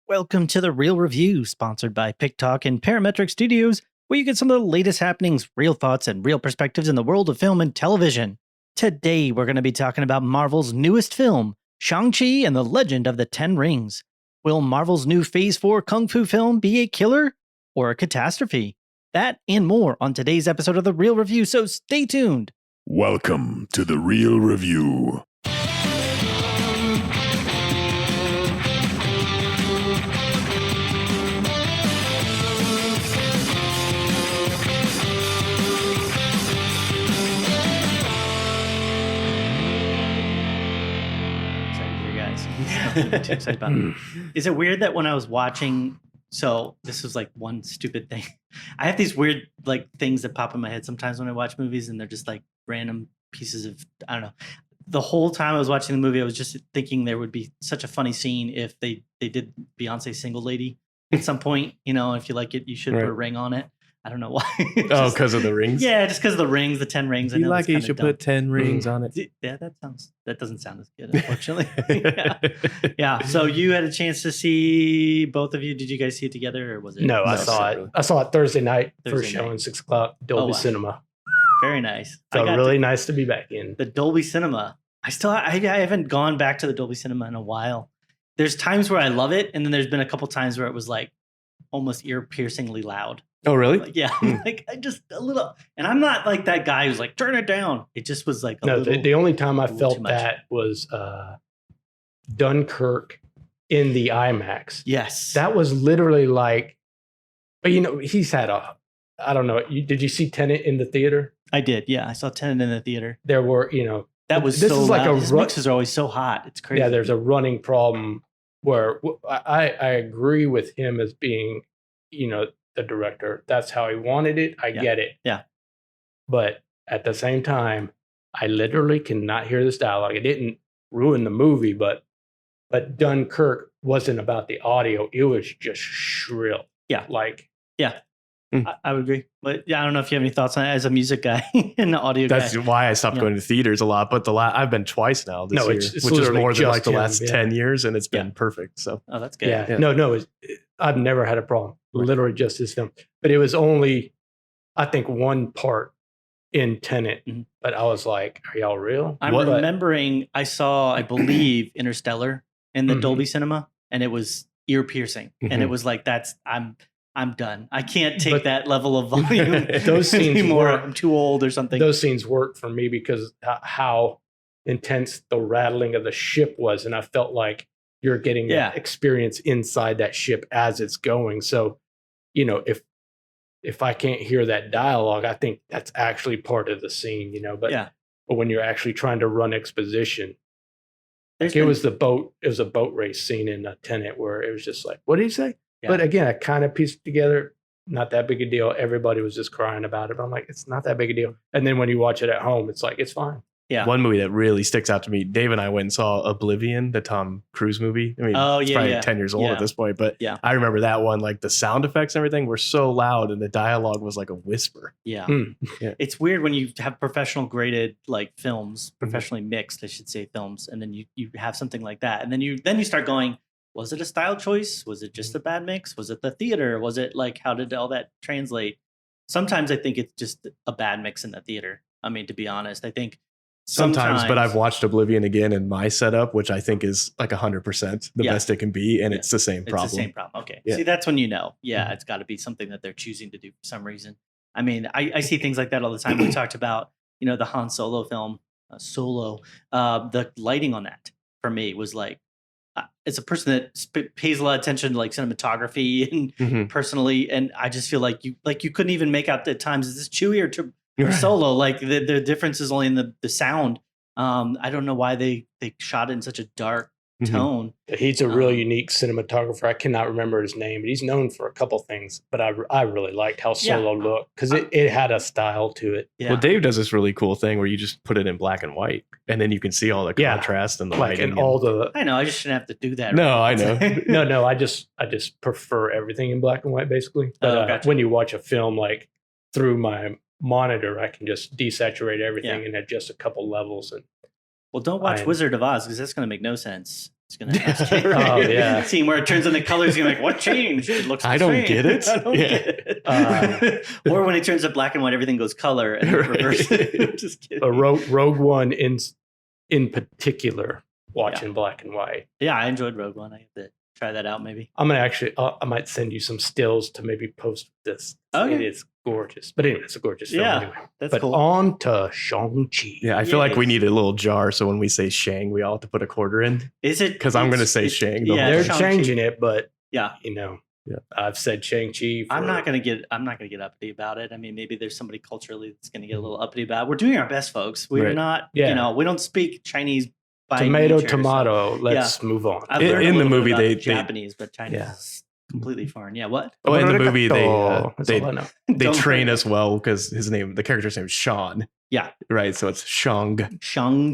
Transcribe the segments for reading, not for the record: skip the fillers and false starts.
Welcome to the Real Review, sponsored by PickTalk and Parametric Studios, where you get some of the latest happenings, real thoughts, and real perspectives in the world of film and television. Today, we're going to be talking about Marvel's newest film, Shang-Chi and the Legend of the Ten Rings. Will Marvel's new Phase 4 Kung Fu film be a killer or a catastrophe? That and more on today's episode of the Real Review, so stay tuned. Welcome to the Real Review. Too excited about it. Is it weird that when I was watching, so this was like one stupid thing. I have these weird like things that pop in my head sometimes when I watch movies, and they're just like random pieces of, I don't know. The whole time I was watching the movie, I was just thinking there would be such a funny scene if they did Beyonce Single Lady at some point. You know, if you like it, you should put a ring on it. I don't know why. Oh, because of the rings? Yeah, just because of the rings, the 10 rings. You like it, you should put 10 rings on it. Yeah, that doesn't sound as good, unfortunately. Yeah. So you had a chance to see, both of you. Did you guys see it together, or was it? No, I saw it. I saw it Thursday night, first night. showing, 6 o'clock, Dolby Cinema. Very nice. Felt really nice to be back in. The Dolby Cinema. I haven't gone back to the Dolby Cinema in a while. There's times where I love it, and then there's been a couple times where it was like almost ear-piercingly loud. Oh, really? Like, yeah. Like I just a little, and I'm not like that guy who's like, turn it down. It just was like the only time I felt that was Dunkirk in the IMAX. Yes. That was literally like, but you know, he's had I don't know. Did you see Tenet in the theater? I did. Yeah. I saw Tenet in the theater. There were, you know. That was this so is loud. like His mixes are always so hot. It's crazy. Yeah, there's a running problem where I agree with him as being, you know, the director. That's how he wanted it. I get it. Yeah. But at the same time, I literally cannot hear this dialogue. It didn't ruin the movie, but Dunkirk wasn't about the audio. It was just shrill. Yeah. Like, yeah. I would agree. But yeah, I don't know if you have any thoughts on it as a music guy and the audio That's guy. why I stopped going to theaters a lot. But I've been twice now this year, it's which is more than like the him, last 10 years, and it's been perfect. So that's good. Yeah. No, I've never had a problem. Literally just this film. But it was only, I think, one part in Tenet. But I was like, are y'all real? I'm remembering I saw, I believe, Interstellar in the Dolby Cinema, and it was ear piercing. And it was like, I'm done. I can't take that level of volume. Those scenes anymore. I'm too old or something. Those scenes worked for me because how intense the rattling of the ship was, and I felt like you're getting that experience inside that ship as it's going. So, you know, if I can't hear that dialogue, I think that's actually part of the scene, you know. But when you're actually trying to run exposition, it was a boat race scene in Tenet where it was just like, what did he say? Yeah. But again, I kind of pieced it together. Not that big a deal. Everybody was just crying about it. But I'm like, it's not that big a deal. And then when you watch it at home, it's like, it's fine. Yeah. One movie that really sticks out to me, Dave and I went and saw Oblivion, the Tom Cruise movie. I mean, it's probably 10 years old at this point, but I remember that one, like the sound effects and everything were so loud and the dialogue was like a whisper. Yeah. It's weird when you have professional graded like films, professionally mixed, I should say, films, and then you have something like that. And then you start going, was it a style choice? Was it just a bad mix? Was it the theater? Was it like, how did all that translate? Sometimes I think it's just a bad mix in the theater. I mean, to be honest, I think sometimes, but I've watched Oblivion again in my setup, which I think is like 100% the best it can be. And it's the same problem. It's the same problem. Okay. Yeah. See, that's when you know, it's got to be something that they're choosing to do for some reason. I mean, I see things like that all the time. We talked about, you know, the Han Solo film, Solo, the lighting on that for me was like, as a person that pays a lot of attention to like cinematography and personally, and I just feel like you couldn't even make out at times, is this Chewie or Solo? Like the difference is only in the sound. I don't know why they shot it in such a dark tone. He's a real unique cinematographer. I cannot remember his name, but he's known for a couple things. But I really liked how Solo looked because it had a style to it. Yeah. Well, Dave does this really cool thing where you just put it in black and white, and then you can see all the contrast and the lighting. And all the. I know. I just shouldn't have to do that. No, I know. No. I just prefer everything in black and white, basically. But gotcha. When you watch a film like through my monitor, I can just desaturate everything and adjust a couple levels. And well, don't watch Wizard of Oz because that's going to make no sense. It's going to ask you. Oh, yeah. Seeing where it turns into colors, you're like, what changed? It looks the I don't same. get it. I don't get it. Or when it turns to black and white, everything goes color and then reverse it. Just kidding. Rogue One in particular, watching black and white. Yeah, I enjoyed Rogue One. I have to try that out maybe. I'm gonna actually, I might send you some stills to maybe post this. Okay. It is gorgeous. But anyway, it's a gorgeous film anyway. That's but cool. on to Shang-Chi. Yeah, I feel like we need a little jar, so when we say Shang, we all have to put a quarter in. Is it? Because I'm going to say Shang. They're Shang-Chi. changing it, but yeah, I've said Shang-Chi. I'm not gonna get uppity about it. I mean, maybe there's somebody culturally that's gonna get a little uppity about it. We're doing our best, folks. We're not, we don't speak Chinese. By nature, tomato. Let's move on. In the movie, they Japanese, but Chinese is completely foreign. Yeah, what? Oh, in the movie, they Don't train us well because the character's name is Sean. Yeah, right. So it's Shang.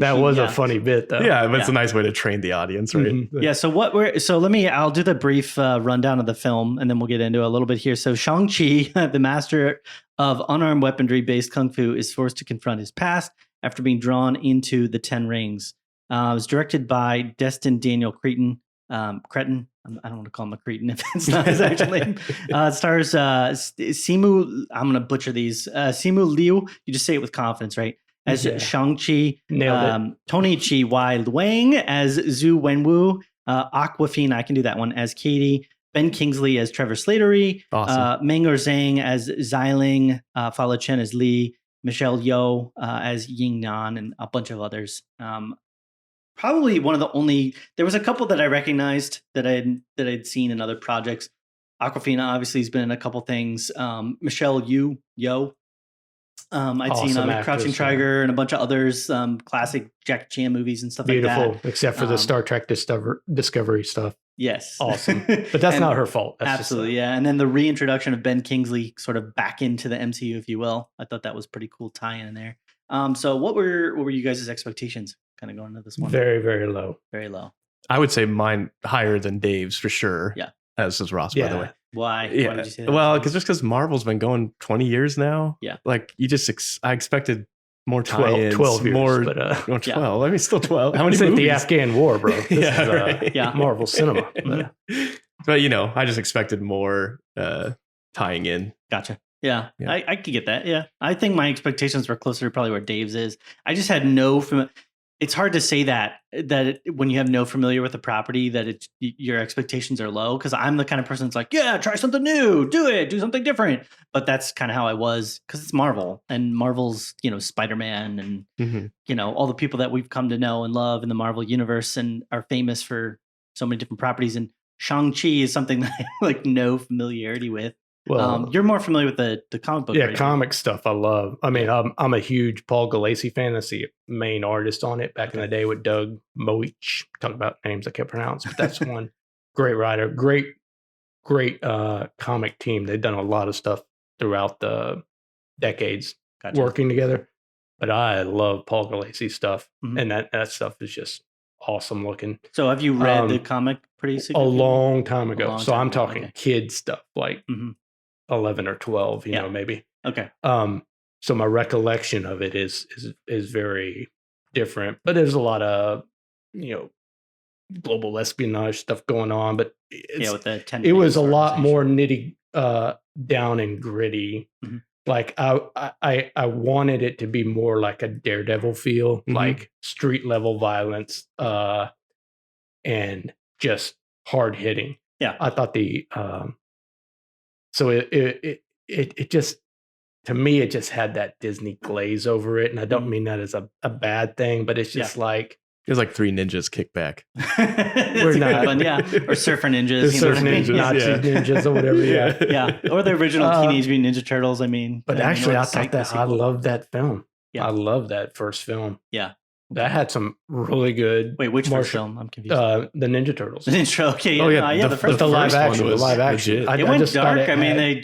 That was a funny bit, though. Yeah, but it's a nice way to train the audience, right? Mm-hmm. Yeah. So I'll do the brief rundown of the film, and then we'll get into it a little bit here. So Shang-Chi, the master of unarmed weaponry-based kung fu, is forced to confront his past after being drawn into the 10 Rings. It was directed by Destin Daniel Cretton. Cretton. I don't want to call him a Cretan if it's not his actual name. It stars Simu. I'm going to butcher these. Simu Liu. You just say it with confidence, right? As Shang-Chi. Nailed it. Tony Chi Wai Wang as Zhu Wenwu. Aquafina, I can do that one, as Katie. Ben Kingsley as Trevor Slattery. Awesome. Meng'er Zhang as Xiling. Fala Chen as Li. Michelle Yeoh as Ying Nan, and a bunch of others. Probably one of the only. There was a couple that I recognized that I'd seen in other projects. Aquafina obviously has been in a couple things. Michelle Yeoh, I'd seen on Crouching Tiger and a bunch of others, classic Jackie Chan movies and stuff like that. Beautiful, except for the Star Trek Discovery stuff. Yes, awesome, but that's not her fault. That's absolutely, yeah. And then the reintroduction of Ben Kingsley, sort of back into the MCU, if you will. I thought that was pretty cool tie-in there. So what were you guys' expectations? Kind of going into this one. Very, very low. Very low. I would say mine higher than Dave's for sure. Yeah. As is Ross, by the way. Why? Yeah. Why did you say that? Well, because Marvel's been going 20 years now. Yeah. Like you just, I expected more tie-ins. 12 years. More, but, 12. Yeah. I mean, still 12. How many movies? The Afghan War, bro. This is Marvel cinema. But, I just expected more tying in. Gotcha. Yeah. I could get that. Yeah. I think my expectations were closer to probably where Dave's is. I just had it's hard to say that when you have no familiar with the property that your expectations are low, because I'm the kind of person that's like, yeah, try something new, do something different. But that's kind of how I was, because it's Marvel, and Marvel's Spider-Man and all the people that we've come to know and love in the Marvel universe and are famous for so many different properties. And Shang-Chi is something that I have like no familiarity with. Well, you're more familiar with the comic book. Yeah, comic stuff I love. I mean, I'm a huge Paul Galassi fan. That's the main artist on it back in the day with Doug Moich. Talk about names I can't pronounce, but that's one great writer. Great comic team. They've done a lot of stuff throughout the decades working together. But I love Paul Galassi stuff, and that stuff is just awesome looking. So have you read the comic pretty significantly? A long time ago. So I'm talking kid stuff, like 11 or 12, maybe. Okay. So my recollection of it is very different, but there's a lot of, global espionage stuff going on, but with the 10 it was a lot more nitty down and gritty. Like I wanted it to be more like a Daredevil feel, like street level violence, and just hard hitting. Yeah. I thought so it just, to me, it just had that Disney glaze over it. And I don't mean that as a bad thing, but it's just like, it was like Three Ninjas Kickback. We're not fun, or Surfer Ninjas, Surfer Ninjas, Nazi ninjas, or whatever. Yeah, or the original Teenage Mutant Ninja Turtles. I mean, but actually, I thought that I loved that film. Yeah, I love that first film. Yeah, that had some really good. Wait, which first film? I'm confused. The Ninja Turtles. The Ninja. Okay. Yeah. The first live action. The live action. It went dark. I mean, they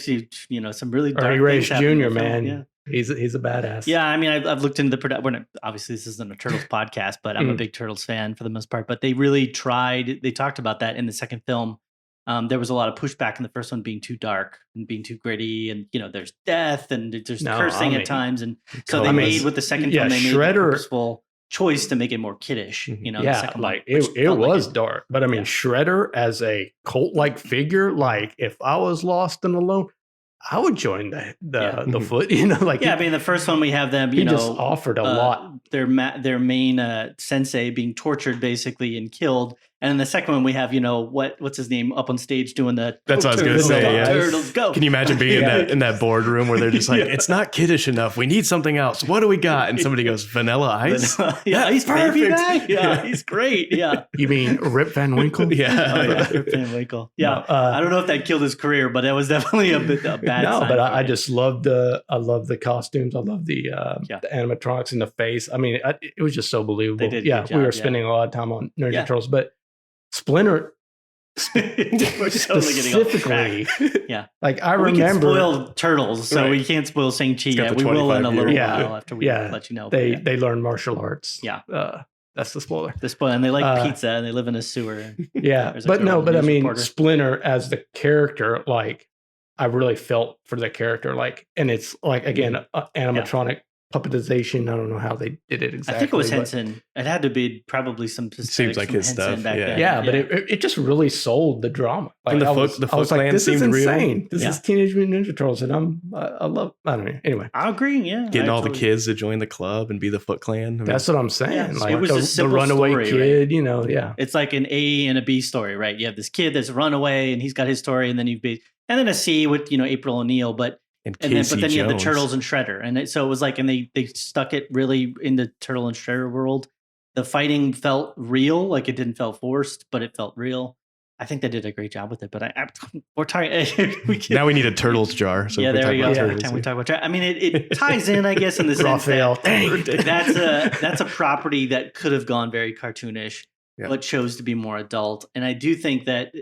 some really dark. Ernie Reyes Jr. Man. Yeah. He's a badass. Yeah, I mean, I've looked into the production. Obviously, this isn't a Turtles podcast, but I'm a big Turtles fan for the most part. But they really tried. They talked about that in the second film. There was a lot of pushback in the first one being too dark and being too gritty, and there's death and there's cursing at times, and so they made with the second film. They made it purposeful. choice to make it more kiddish. You know, yeah, the second like one, it was like dark, but I mean, Shredder as a cult-like figure, like if I was lost and alone, I would join the foot, you know, like I mean, the first one we have them, you know, just offered a lot. Their main sensei being tortured basically and killed, and then the second one we have, you know, what's his name up on stage doing the. That's what I was going to say. Yeah. Turtles go. Can you imagine being in that boardroom where they're just like, it's not kiddish enough. We need something else. What do we got? And somebody goes, Vanilla Ice. He's perfect. Yeah, he's great. Yeah. You mean Rip Van Winkle? Rip Van Winkle. Yeah. No, I don't know if that killed his career, but that was definitely a bad. No, but I just love I love the costumes. I love the animatronics in the face. I mean, it was just so believable. We were spending a lot of time on Ninja Turtles, but Splinter specifically, like I remember, we can spoil Turtles, so we can't spoil Shang-Chi yet. We will in a little while after we let you know. They learn martial arts. That's the spoiler. And they like pizza, and they live in a sewer. But I mean, reporter. Splinter as the character, like I really felt for the character, like, and it's like again animatronic puppetization. I don't know how they did it exactly. I think it was Henson. It had to be probably some. Seems like his stuff. Back then. But it just really sold the drama. Like, and the Foot Clan this seemed is insane. real. This is Teenage Mutant Ninja Turtles, and I love. I don't know. Anyway, I agree. Yeah, getting all the kids to join the club and be the Foot Clan. I mean, that's what I'm saying. Yeah, like it was the runaway story, kid. Right? You know, it's like an A and a B story, right? You have this kid that's run away, and he's got his story, and then and then a C with April O'Neil, but then you have the Turtles and Shredder, and so it was like, and they stuck it really in the Turtle and Shredder world. The fighting felt real, like it didn't feel forced, but it felt real. I think they did a great job with it, but we're talking. Now we need a Turtles jar. So there we go. Every time we talk about, I mean, it ties in, I guess, in the sense that that's a property that could have gone very cartoonish, but chose to be more adult. And I do think that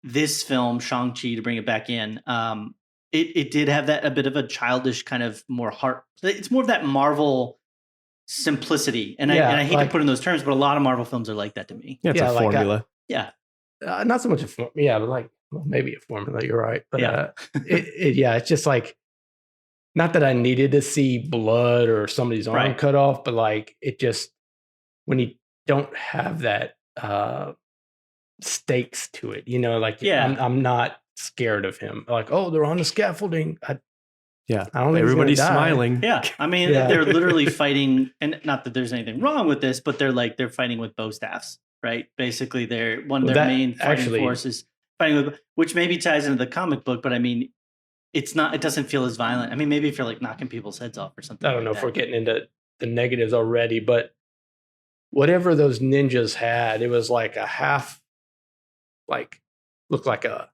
this film, Shang-Chi, to bring it back in, it did have a bit of a childish kind of more heart. It's more of that Marvel simplicity, and I hate to put in those terms, but a lot of Marvel films are like that to me. Yeah, it's a formula. Not so much a formula, but like maybe a formula. You're right, but it's just like, not that I needed to see blood or somebody's arm cut off, but like it just, when you don't have that stakes to it, you know, like I'm not scared of him. Like, oh, they're on the scaffolding. I don't think everybody's smiling. Yeah, I mean, they're literally fighting, and not that there's anything wrong with this, but they're fighting with bow staffs, right? Basically, one of their main fighting forces fighting with, which maybe ties into the comic book, but I mean, it doesn't feel as violent. I mean, maybe if you're like knocking people's heads off or something. I don't know if we're getting into the negatives already, but whatever those ninjas had, it was like a half, like looked like a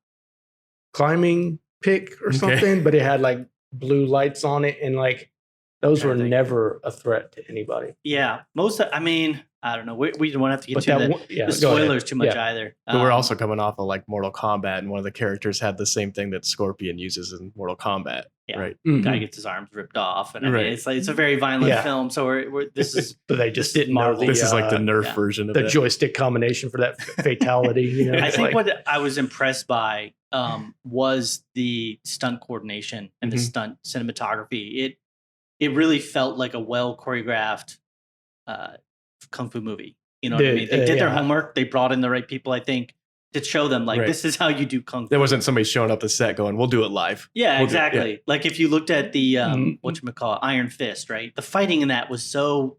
climbing pick or something, but it had like blue lights on it, and like those were never a threat to anybody. Yeah, I mean, I don't know. We don't have to get into the spoilers too much either. But we're also coming off of like Mortal Kombat, and one of the characters had the same thing that Scorpion uses in Mortal Kombat. Yeah. Right. The guy gets his arms ripped off, and I mean, it's a very violent film. So this is. So they just didn't know this is like the Nerf version of the joystick combination for that fatality. You know? I think what I was impressed by was the stunt coordination and the stunt cinematography. It really felt like a well choreographed kung fu movie. You know what I mean? They did their homework. They brought in the right people, I think, to show them like this is how you do kung fu. There wasn't somebody showing up the set going, "We'll do it live." Yeah, exactly. Like if you looked at the whatchamacallit, Iron Fist, right? The fighting in that was so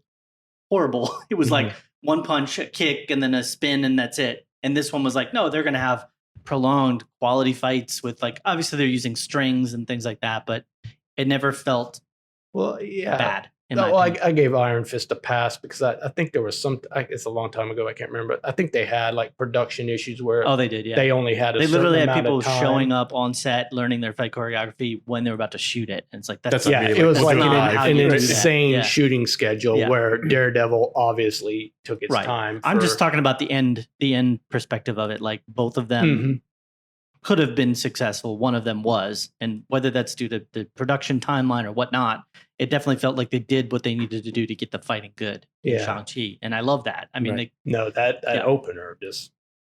horrible. It was like one punch, a kick, and then a spin, and that's it. And this one was like, no, they're going to have prolonged quality fights with, like, obviously they're using strings and things like that, but it never felt bad. I gave Iron Fist a pass because I think there was it's a long time ago. I can't remember. I think they had like production issues where they did. Yeah, they only had they literally had people showing up on set, learning their fight choreography when they were about to shoot it. And it's like it was like an insane shooting schedule where Daredevil obviously took its time. I'm just talking about the end perspective of it. Like both of them could have been successful. One of them was, and whether that's due to the production timeline or whatnot, it definitely felt like they did what they needed to do to get the fighting good in Shang-Chi. And I love that. I mean, that opener,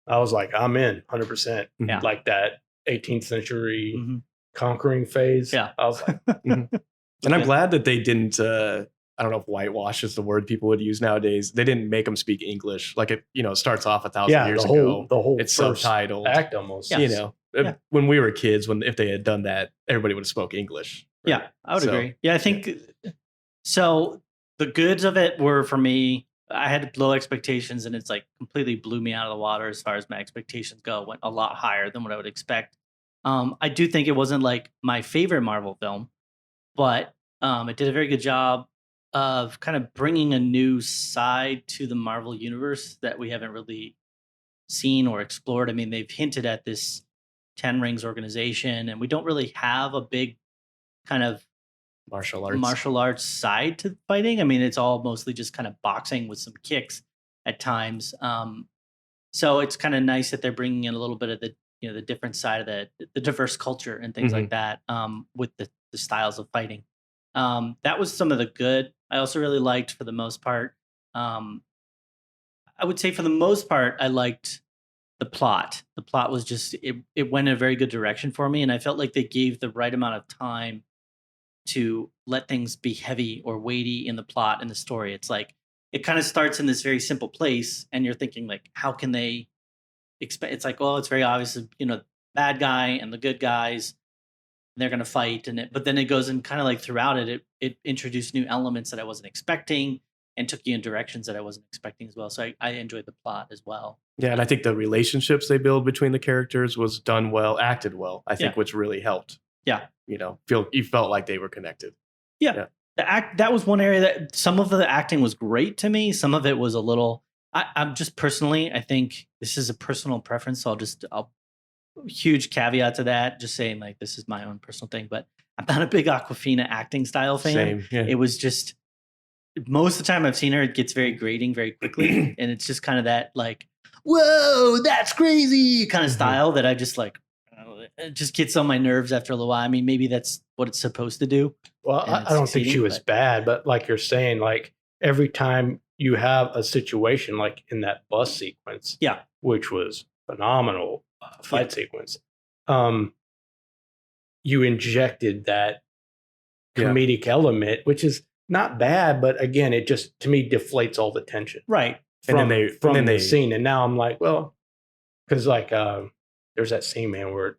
I was like, I'm in 100%. Like that 18th century conquering phase. Yeah. I was like, and I'm glad that they didn't I don't know if whitewash is the word people would use nowadays. They didn't make them speak English. Like it, starts off 1,000 years ago. The whole it's subtitled act almost. Yes. When we were kids, if they had done that, everybody would have spoke English. Right? Yeah, I would agree. Yeah, I think so. The goods of it were, for me, I had low expectations, and it's like completely blew me out of the water as far as my expectations go. Went a lot higher than what I would expect. I do think it wasn't like my favorite Marvel film, but it did a very good job of kind of bringing a new side to the Marvel universe that we haven't really seen or explored. I mean, they've hinted at this 10 Rings organization, and we don't really have a big kind of martial arts side to fighting. I mean, it's all mostly just kind of boxing with some kicks at times. So it's kind of nice that they're bringing in a little bit of the different side of the diverse culture and things like that with the styles of fighting. That was some of the good. I also really liked, for the most part, I would say for the most part, I liked the plot. The plot was just, it went in a very good direction for me. And I felt like they gave the right amount of time to let things be heavy or weighty in the plot and the story. It's like, it kind of starts in this very simple place, and you're thinking like, how can they expect? It's like, well, it's very obvious, bad guy and the good guys, they're going to fight. But then it goes and kind of like throughout it introduced new elements that I wasn't expecting and took you in directions that I wasn't expecting as well. So I enjoyed the plot as well. Yeah, and I think the relationships they build between the characters was done well, acted well, I think, which really helped. Yeah. You felt like they were connected. Yeah. That was one area that some of the acting was great to me. Some of it was a little, I'm just personally, I think this is a personal preference. So I'll huge caveat to that, just saying like, this is my own personal thing, but I'm not a big Awkwafina acting style fan. Same, yeah. It was just, most of the time I've seen her, it gets very grating very quickly. And it's just kind of that like, whoa, that's crazy kind of style that I just like, it just gets on my nerves after a little while. I mean, maybe that's what it's supposed to do. Well, I don't think she was bad, but like you're saying, like every time you have a situation like in that bus sequence, which was phenomenal fight sequence, you injected that comedic element, which is not bad, but again, it just, to me, deflates all the tension. Right. From the scene. And now I'm like, well, because like there's that scene, man, where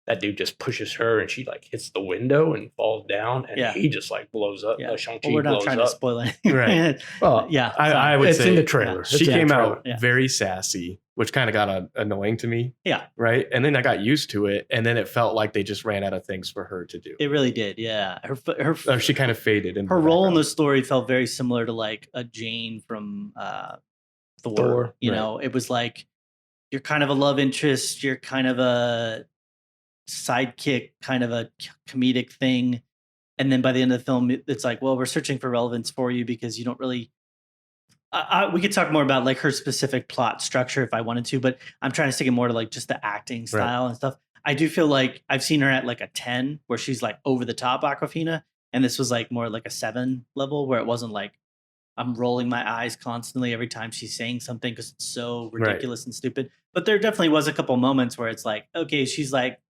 that dude just pushes her and she like hits the window and falls down, and he just like blows up. Shang-Chi we're not trying to spoil anything. Right. Well, I would say it's in the trailer. She came out very sassy, which kind of got annoying to me. Yeah. Right. And then I got used to it, and then it felt like they just ran out of things for her to do. It really did. Yeah. She kind of faded. Her role in the story felt very similar to like a Jane from Thor. It was like, you're kind of a love interest, you're kind of a sidekick, kind of a comedic thing. And then by the end of the film, it's like, well, we're searching for relevance for you because you don't really, we could talk more about like her specific plot structure if I wanted to, but I'm trying to stick it more to like just the acting style and stuff. I do feel like I've seen her at like a 10 where she's like over the top Awkwafina. And this was like more like a 7 level where it wasn't like, I'm rolling my eyes constantly every time she's saying something because it's so ridiculous and stupid. But there definitely was a couple moments where it's like, okay, she's like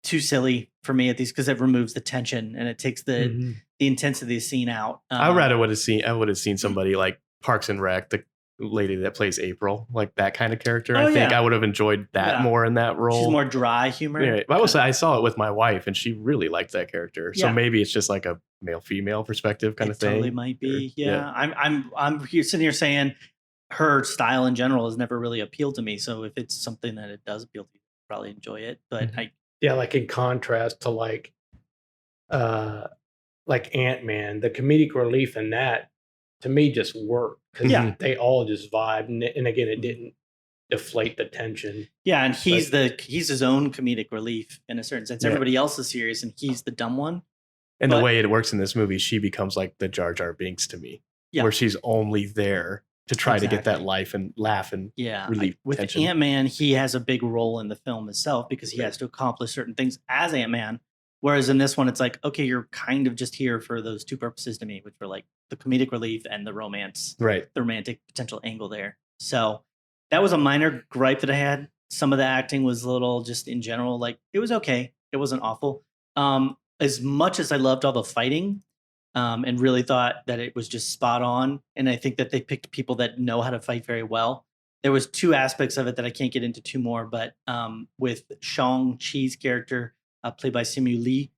too silly for me at least, because it removes the tension and it takes the intensity of the scene out. I would have seen somebody like Parks and Rec, the lady that plays April, like that kind of character. I think I would have enjoyed that more in that role. She's more dry humor. Yeah. I will say I saw it with my wife and she really liked that character. So maybe it's just like a male-female perspective kind of thing. Totally might be. I'm here sitting here saying her style in general has never really appealed to me. So if it's something that it does appeal to you, I'll probably enjoy it. But like in contrast to like Ant-Man, the comedic relief in that to me just worked because they all just vibed, and again, it didn't deflate the tension. Yeah, and he's his own comedic relief in a certain sense. Everybody else is serious, and he's the dumb one. And the way it works in this movie, she becomes like the Jar Jar Binks to me, where she's only there to try to get that life and laugh and relieve with tension. Ant-Man, he has a big role in the film itself because he has to accomplish certain things as Ant-Man. Whereas in this one, it's like, okay, you're kind of just here for those two purposes to me, which were like the comedic relief and the romance, the romantic potential angle there. So that was a minor gripe that I had. Some of the acting was a little just in general, like it was okay. It wasn't awful. As much as I loved all the fighting, and really thought that it was just spot on. And I think that they picked people that know how to fight very well. There was 2 aspects of it that I can't get into 2 more, but with Shang-Chi's character, played by Simu Lee,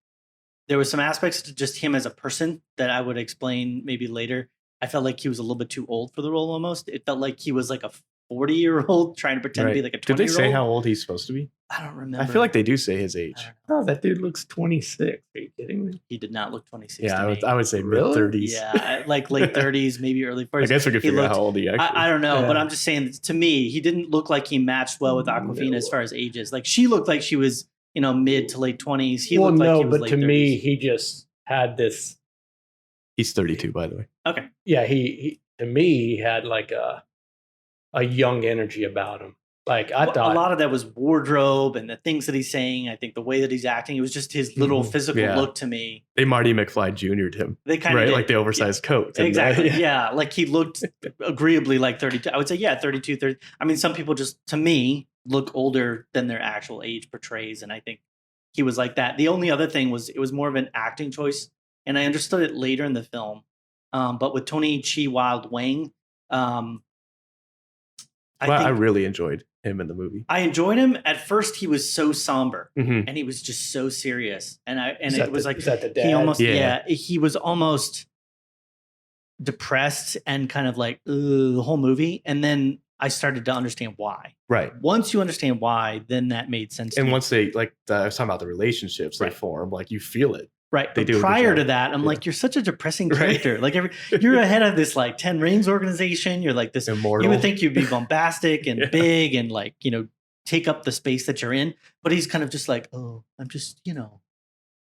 there was some aspects to just him as a person that I would explain maybe later. I felt like he was a little bit too old for the role almost. It felt like he was like a 40-year-old trying to pretend to be like a 20-year-old. Did they say how old he's supposed to be? I don't remember. I feel like they do say his age. Oh, that dude looks 26. Are you kidding me? He did not look 26. Yeah, to me. I would say Really? mid-30s. Yeah, like late 30s, maybe early 40s. I guess we could figure out how old he actually is. I don't know, Yeah. but I'm just saying, to me, he didn't look like he matched well with Awkwafina as far as ages. Like, she looked like she was, mid to late 20s. He looked like he was but late to 30s. me, he just had this. He's 32, by the way. Okay. Yeah, he to me, he had like a young energy about him. Like I thought, a lot of that was wardrobe and the things that he's saying. I think the way that he's acting, it was just his little physical look to me. They Marty McFly Jr'd him. They kind of right, did. like the oversized coat. Exactly. Yeah, like he looked agreeably like 32. I would say 32, 30. I mean, some people just, to me, look older than their actual age portrays, and I think he was like that. The only other thing was it was more of an acting choice, and I understood it later in the film. But with Tony Chi Wild Wang, I really enjoyed him in the movie. I enjoyed him. At first, he was so somber, Mm-hmm. and he was just so serious, and is it was like that the dad? he almost Yeah. he was almost depressed and kind of like the whole movie, and then I started to understand why. Right. Once you understand why, then that made sense. And to me. once they, like, I was talking about the relationships they form, like, you feel it. Right. They But do a good prior job. to that, I'm Yeah. like, you're such a depressing Right. character. Like you're ahead of this like 10 Rings organization. You're like this. Immortal. You would think you'd be bombastic and Yeah. big and like, take up the space that you're in. But he's kind of just like, oh, I'm just,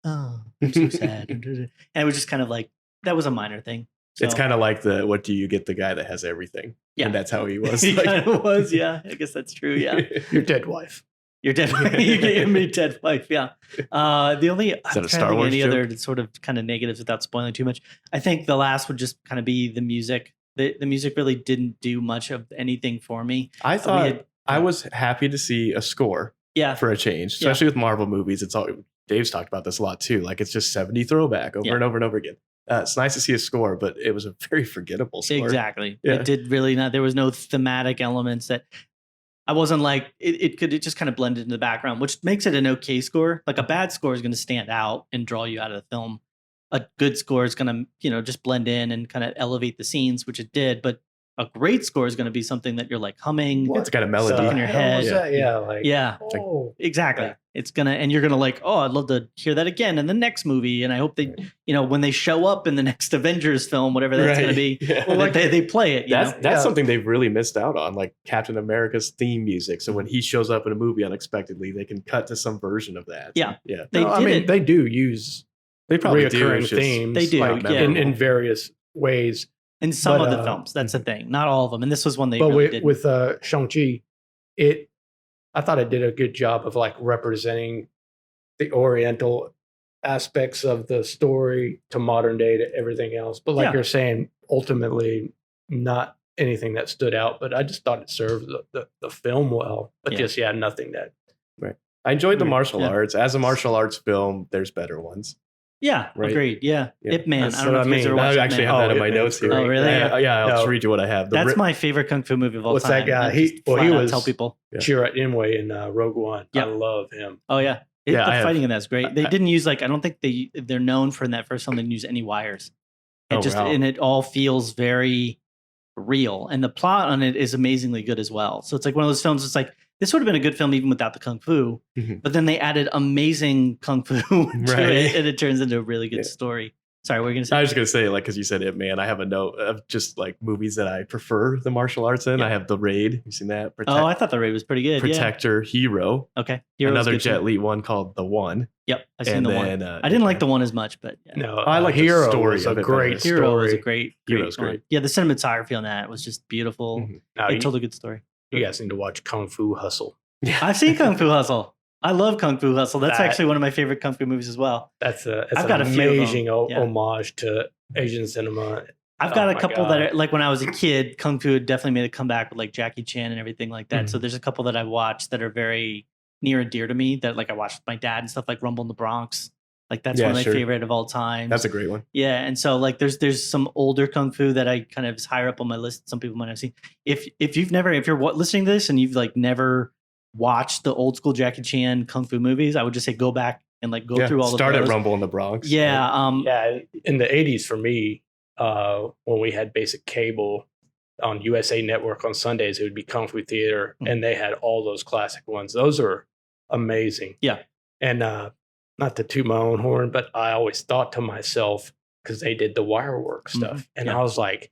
oh, I'm so sad. And it was just kind of like, that was a minor thing. So, It's kind of like what do you get the guy that has everything? Yeah. And that's how he was. he Like- kind of was. Yeah. I guess that's true. Yeah. Your dead wife. You're dead. You get your dead wife. Yeah. The only that a I'm trying to Star think Wars any joke? other sort of kind of negatives without spoiling too much. I think the last would just kind of be the music. The music really didn't do much of anything for me. I thought I was happy to see a score Yeah. for a change, especially with Marvel movies. It's all Dave's talked about this a lot too. Like, it's just 70 throwback over and over and over again. It's nice to see a score, but it was a very forgettable score. Exactly. Yeah. It did really not. There was no thematic elements that I wasn't like. It just kind of blended in the background, which makes it an okay score. Like a bad score is going to stand out and draw you out of the film. A good score is going to just blend in and kind of elevate the scenes, which it did. But a great score is going to be something that you're like humming. It's got a melody in your head. Yeah. Oh, exactly. Yeah. It's and you're gonna like, oh, I'd love to hear that again in the next movie. And I hope they, when they show up in the next Avengers film, whatever that's gonna be, Yeah. they play it. That's something they've really missed out on, like Captain America's theme music. So when he shows up in a movie unexpectedly, they can cut to some version of that. Yeah. Yeah. They do use They probably do. reoccurring It's just themes. They do, not yeah. in various ways. In some But, of the films, that's the thing. Not all of them. And this was one they But really didn't. with Shang-Chi, I thought it did a good job of like representing the Oriental aspects of the story to modern day to everything else. But like you're saying, ultimately not anything that stood out. But I just thought it served the film well. But nothing that. Right. I enjoyed the martial Yeah. arts. As a martial arts film, there's better ones. Yeah, Right. agreed. Yeah. Yeah. Ip Man. That's I don't know what if I you guys mean. ever watched I Ip actually Man. have that in my Ip Man's notes here. great. Oh, really? Yeah, I'll No. just read you what I have. That's my favorite kung fu movie of all What's time. that guy? I just flat out was tell people. Yeah. Chirrut Imwe in Rogue One. Yep. I love him. Oh yeah. Yeah, The I have- fighting in that's great. They didn't use I don't think they're known for in that first film they didn't use any wires. Wow. And it all feels very real. And the plot on it is amazingly good as well. So it's like one of those films, it's like this would have been a good film even without the kung fu. Mhm. But then they added amazing kung fu to Right. it, and it turns into a really good Yeah. story. Sorry, what were you gonna say? I was just gonna say, like, because you said Ip Man, I have a note of just like movies that I prefer the martial arts in. Yeah. I have The Raid. You seen that? Oh, I thought the raid was pretty good. Protector, Hero. Yeah. Okay. Hero's Another good Jet too. Li one called The One. Yep. I've seen And the then, one. I didn't like the one as much, but yeah. No, I like the Hero story was of a it great better. story. Hero was a great Hero's one. great. Yeah, the cinematography on that was just beautiful. Mhm. Now, It told a good story. you guys need to watch Kung Fu Hustle. I've seen Kung Fu Hustle. I love Kung Fu Hustle. That's That- actually one of my favorite Kung Fu movies as well. That's I've an got a few of them. amazing Yeah. homage to Asian cinema. I've Oh got a my couple God. that are like when I was a kid, Kung Fu had definitely made a comeback with like Jackie Chan and everything like that. So there's a couple that I watched that are very near and dear to me that like I watched with my dad and stuff like Rumble in the Bronx. Like that's one of my favorite of all time. That's a great one. Yeah, and so like there's some older kung fu that I kind of is higher up on my list. Some people might have seen. If you're listening to this and you've like never watched the old school Jackie Chan kung fu movies, I would just say go back and like go through all the start at Rumble in the Bronx. Yeah, in the 80s for me, when we had basic cable on USA Network on Sundays, it would be Kung Fu Theater, and they had all those classic ones. Those are amazing. Yeah, and not to toot my own horn, but I always thought to myself, because they did the wire work stuff. And I was like,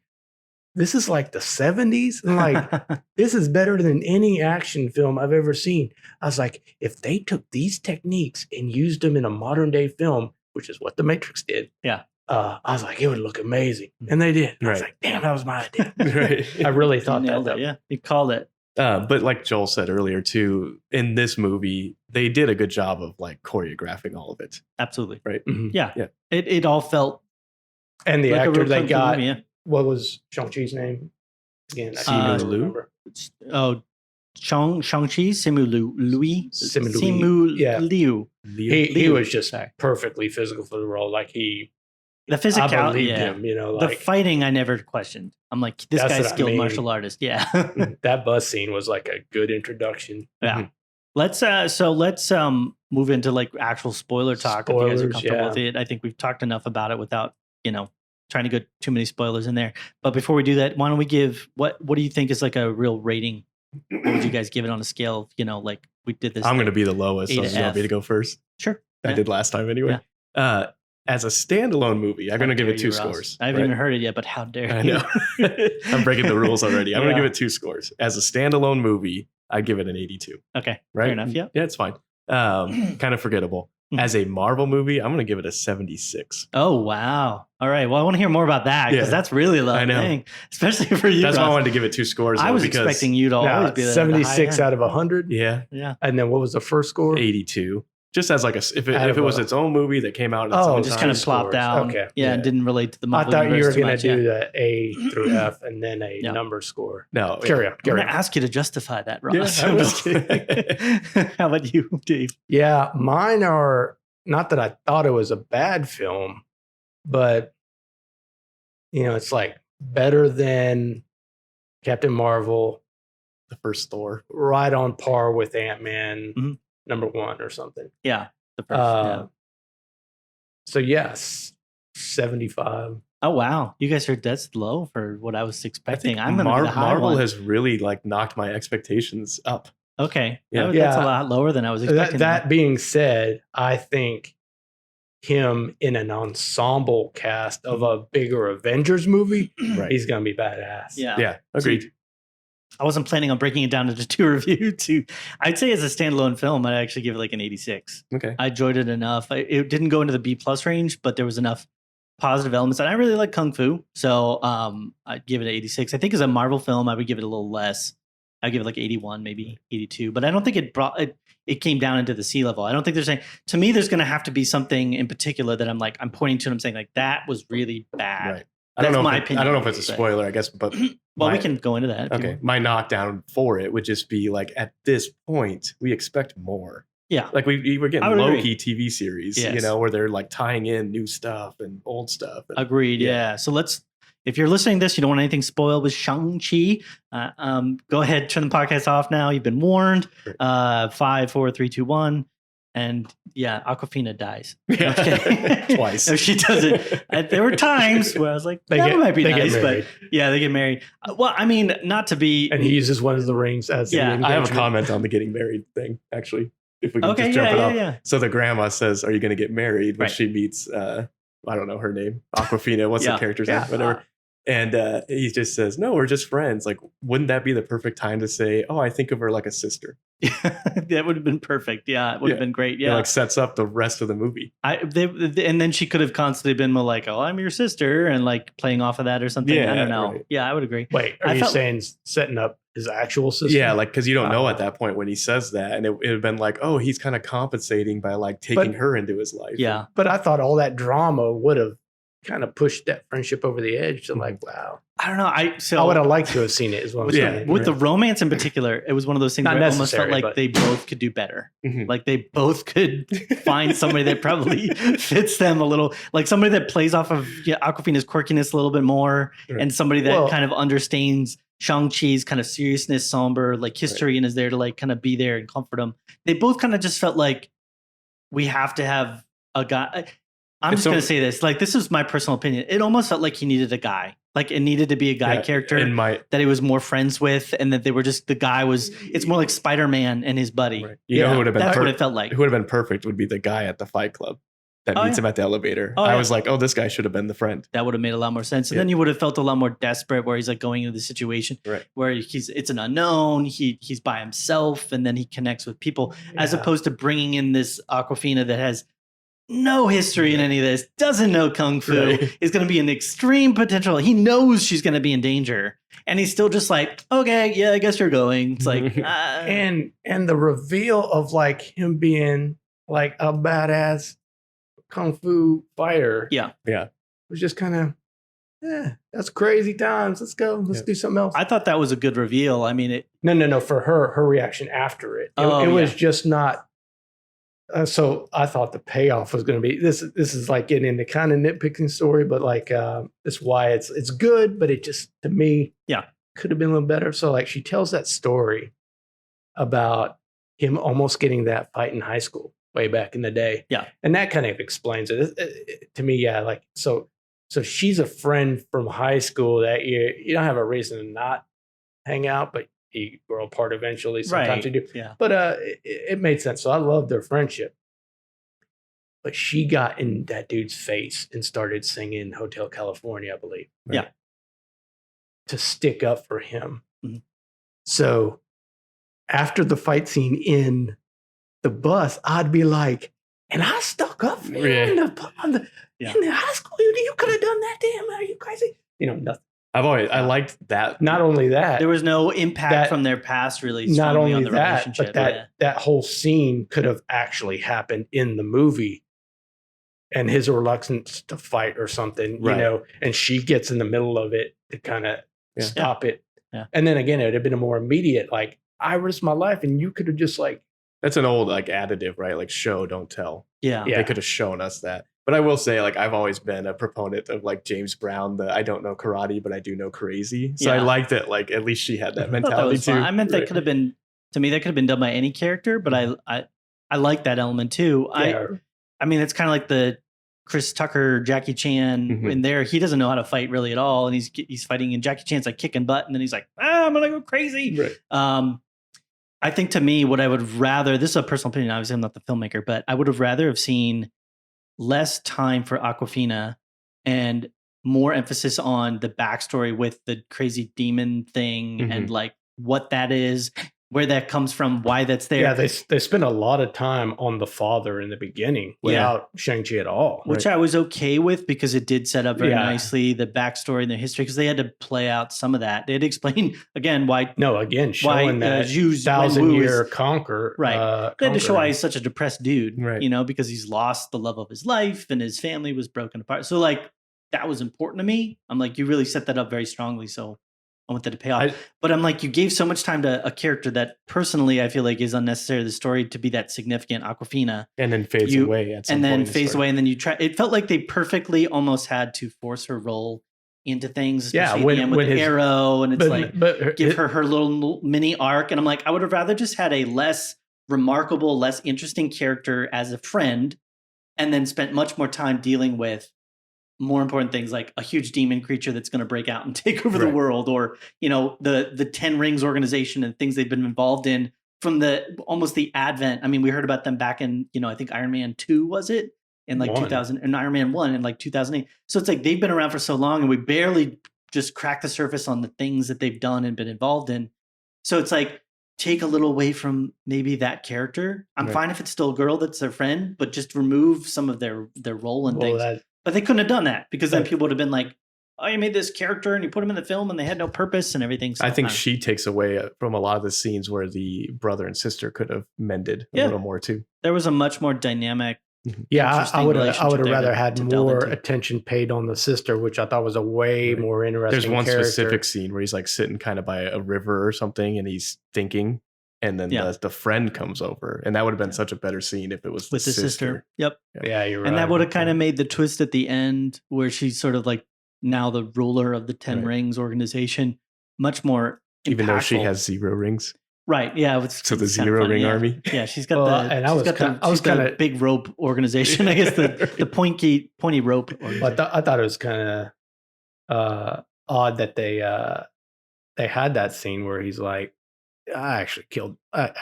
this is like the 70s. And like, this is better than any action film I've ever seen. I was like, if they took these techniques and used them in a modern day film, which is what The Matrix did. Yeah. I was like, it would look amazing. And they did. I was like, damn, that was my idea. Right. I really thought that. Yeah. You called it. But like Joel said earlier too, in this movie, they did a good job of like choreographing all of it. Absolutely. Right. Mm-hmm. Yeah. It all felt. And the like actor they got, movie, what was Shang-Chi's name? Again, Simu Liu. Oh, Shang-Chi, Simu Liu. He was just perfectly physical for the role. Like the physicality, I believed him, you know, like the fighting I never questioned. I'm like, this guy's a skilled martial artist. Yeah. That bus scene was like a good introduction. Yeah. Let's move into like actual spoiler talk. Spoilers, if you guys are comfortable with it. I think we've talked enough about it without, trying to get too many spoilers in there. But before we do that, why don't we give what do you think is like a real rating? What would you guys give it on a scale of, like we did this? I'm going to be the lowest. So you want me to go first? Sure. I did last time anyway. Yeah. As a standalone movie, I'm going to give it 2 scores. I haven't even heard it yet, but how dare you? I know. I'm breaking the rules already. I'm going to give it 2 scores. As a standalone movie, I'd give it an 82. Okay. Right? Fair enough. Yeah. Yeah, it's fine. Kind of forgettable. As a Marvel movie, I'm going to give it a 76. Oh, wow. All right. Well, I want to hear more about that because that's really low. I know. Dang. Especially for you. That's why I wanted to give it 2 scores. I was expecting you to always be 76 out of 100. Yeah. Yeah. And then what was the first score? 82. Just as like if it was its own movie that came out. Just kind of plopped down. Okay. Yeah. And didn't relate to the Marvel. I thought you were going to do the A through F and then a number score. No. Carry on. I'm going to ask you to justify that, Ross. Yeah, I'm just kidding. How about you, Dave? Yeah. Mine are not that I thought it was a bad film, but it's like better than Captain Marvel, the first Thor, right on par with Ant-Man #1 or something. Yeah, the first. So yes, 75. Oh wow, you guys heard that's low for what I was expecting. I'm gonna be the high Marvel one. has really like knocked my expectations up. Okay, that's a lot lower than I was expecting. That being said, I think him in an ensemble cast of a bigger Avengers movie, he's gonna be badass. Yeah, agreed. I wasn't planning on breaking it down into 2 reviews. I'd say as a standalone film, I'd actually give it like an 86. Okay, I enjoyed it enough. It didn't go into the B+ range, but there was enough positive elements, and I really like kung fu, so I'd give it an 86. I think as a Marvel film, I would give it a little less. I'd give it like 81, maybe 82, but I don't think it came down into the sea level. I don't think to me, there's going to have to be something in particular that I'm pointing to and I'm saying like, that was really bad. Right. I don't know if it's a spoiler, I guess, but well, we can go into that. Okay. My knockdown for it would just be like, at this point, we expect more. Yeah. Like we were getting low-key TV series, where they're like tying in new stuff and old stuff. Agreed. Yeah. So if you're listening to this, you don't want anything spoiled with Shang-Chi, go ahead, turn the podcast off now. You've been warned. 5, 4, 3, 2, 1. And Awkwafina dies. Yeah. Twice. No, she doesn't. There were times where I was like, that might be nice, but they get married. Well, I mean, not to be. And he uses one of the rings as the engagement. I have a comment on the getting married thing, actually. If we can just jump it off. Yeah. So the grandma says, "Are you going to get married?" When she meets, I don't know her name, Awkwafina. What's the character's name? Whatever. And he just says, "No, we're just friends." Like, wouldn't that be the perfect time to say, "Oh, I think of her like a sister"? That would have been perfect. Yeah, it would have been great. Yeah, it like sets up the rest of the movie. And then she could have constantly been more like, "Oh, I'm your sister," and like playing off of that or something. I don't know. Right. Yeah, I would agree. Wait, are you saying setting up his actual sister? Yeah, like because you don't know at that point when he says that, and it would have been like, "Oh, he's kind of compensating by like taking her into his life." Yeah, but I thought all that drama would have kind of pushed that friendship over the edge to like, wow. I don't know. I would have liked to have seen it as well. With the romance in particular, it was one of those things Not where I almost felt like but- they both could do better. Like they both could find somebody that probably fits them a little, like somebody that plays off of Awkwafina's quirkiness a little bit more, and somebody that kind of understands Shang-Chi's kind of seriousness, somber, like history, and is there to like kind of be there and comfort him. They both kind of just felt like we have to have a guy. I'm just going to say this. Like, this is my personal opinion. It almost felt like he needed a guy. Like, it needed to be a guy character that he was more friends with, and that they were just, the guy was, it's more like Spider-Man and his buddy. Right. You know who would have been That's what it felt like. Who would have been perfect would be the guy at the Fight Club that meets him at the elevator. I was like, oh, this guy should have been the friend. That would have made a lot more sense. And then you would have felt a lot more desperate, where he's like going into the situation where it's an unknown. He's by himself, and then he connects with people, as opposed to bringing in this Awkwafina that has no history in any of this, doesn't know kung fu, is going to be an extreme potential. He knows she's going to be in danger, and he's still just like, okay, yeah, I guess you're going. It's like, and the reveal of like him being like a badass kung fu fighter, was just kind of, that's crazy times. Let's go. Let's do something else. I thought that was a good reveal. I mean, no, for her reaction after it, it was just not. So I thought the payoff was going to be this. This is like getting into kind of nitpicking story, but like it's why it's good, but it just, to me, could have been a little better. So like she tells that story about him almost getting that fight in high school way back in the day, and that kind of explains it to me. Like so she's a friend from high school that you don't have a reason to not hang out, but you grow apart eventually. Sometimes you do. Yeah. But it made sense. So I loved their friendship. But she got in that dude's face and started singing Hotel California, I believe. Right? Yeah. To stick up for him. Mm-hmm. So after the fight scene in the bus, I'd be like, and I stuck up for you in the high school. You could have done that. Damn, are you crazy? Nothing. I liked that. Not only that, there was no impact from their past really. Not only on the that, relationship, but that whole scene could have actually happened in the movie, and his reluctance to fight or something, and she gets in the middle of it to kind of stop it. Yeah. And then again, it would have been a more immediate, like, I risked my life, and you could have just like. That's an old like additive, right? Like show, don't tell. Yeah. They could have shown us that. But I will say, like, I've always been a proponent of like James Brown, I don't know karate, but I do know crazy. So I liked that, like, at least she had that mentality too. I meant that could have been, to me, that could have been done by any character, but I like that element too. Yeah. I mean, it's kind of like the Chris Tucker, Jackie Chan in there. He doesn't know how to fight really at all. And he's fighting, and Jackie Chan's like kicking butt, and then he's like, I'm going to go crazy. Right. I think to me, what I would rather, this is a personal opinion, obviously I'm not the filmmaker, but I would have rather have seen less time for Awkwafina and more emphasis on the backstory with the crazy demon thing and like what that is, where that comes from, why that's there. Yeah, they spend a lot of time on the father in the beginning without Shang-Chi at all. Which I was okay with, because it did set up very nicely the backstory and the history, because they had to play out some of that. They had to explain, again, why... No, again, showing that 1,000-year conquer. Right. They had to show why he's such a depressed dude, because he's lost the love of his life and his family was broken apart. So, like, that was important to me. I'm like, you really set that up very strongly, so... I wanted to pay off. But I'm like, you gave so much time to a character that personally I feel like is unnecessary to the story to be that significant, Awkwafina. And then fades away at some point. And then fades away, and then you try. It felt like they perfectly almost had to force her role into things, especially with the arrow, and it's give her little mini arc. And I'm like, I would have rather just had a less remarkable, less interesting character as a friend, and then spent much more time dealing with more important things, like a huge demon creature that's going to break out and take over the world, or the 10 Rings organization and things they've been involved in from the advent. I mean, we heard about them back in I think Iron Man 2 was it in like 2000, and Iron Man 1 in like 2008. So it's like they've been around for so long, and we barely just cracked the surface on the things that they've done and been involved in. So it's like, take a little away from maybe that character. I'm fine if it's still a girl that's their friend, but just remove some of their role and things. But they couldn't have done that, because then people would have been like, oh, you made this character and you put him in the film and they had no purpose and everything. So I think she takes away from a lot of the scenes where the brother and sister could have mended a little more too. There was a much more dynamic Yeah, I would have rather had more attention paid on the sister, which I thought was a way more interesting. There's one character. specific scene where he's like sitting kind of by a river or something, and he's thinking, and then the friend comes over, and that would have been such a better scene if it was with the sister. Yep. Yeah, you're right. And that would have kind of made the twist at the end, where she's sort of like now the ruler of the 10 Rings organization, much more impactful. Even though she has 0 rings. Right. Yeah. So the 0 ring army. Yeah. She's got I was kind of big rope organization. I guess the pointy rope. I thought it was kind of odd that they had that scene where he's like, I actually killed that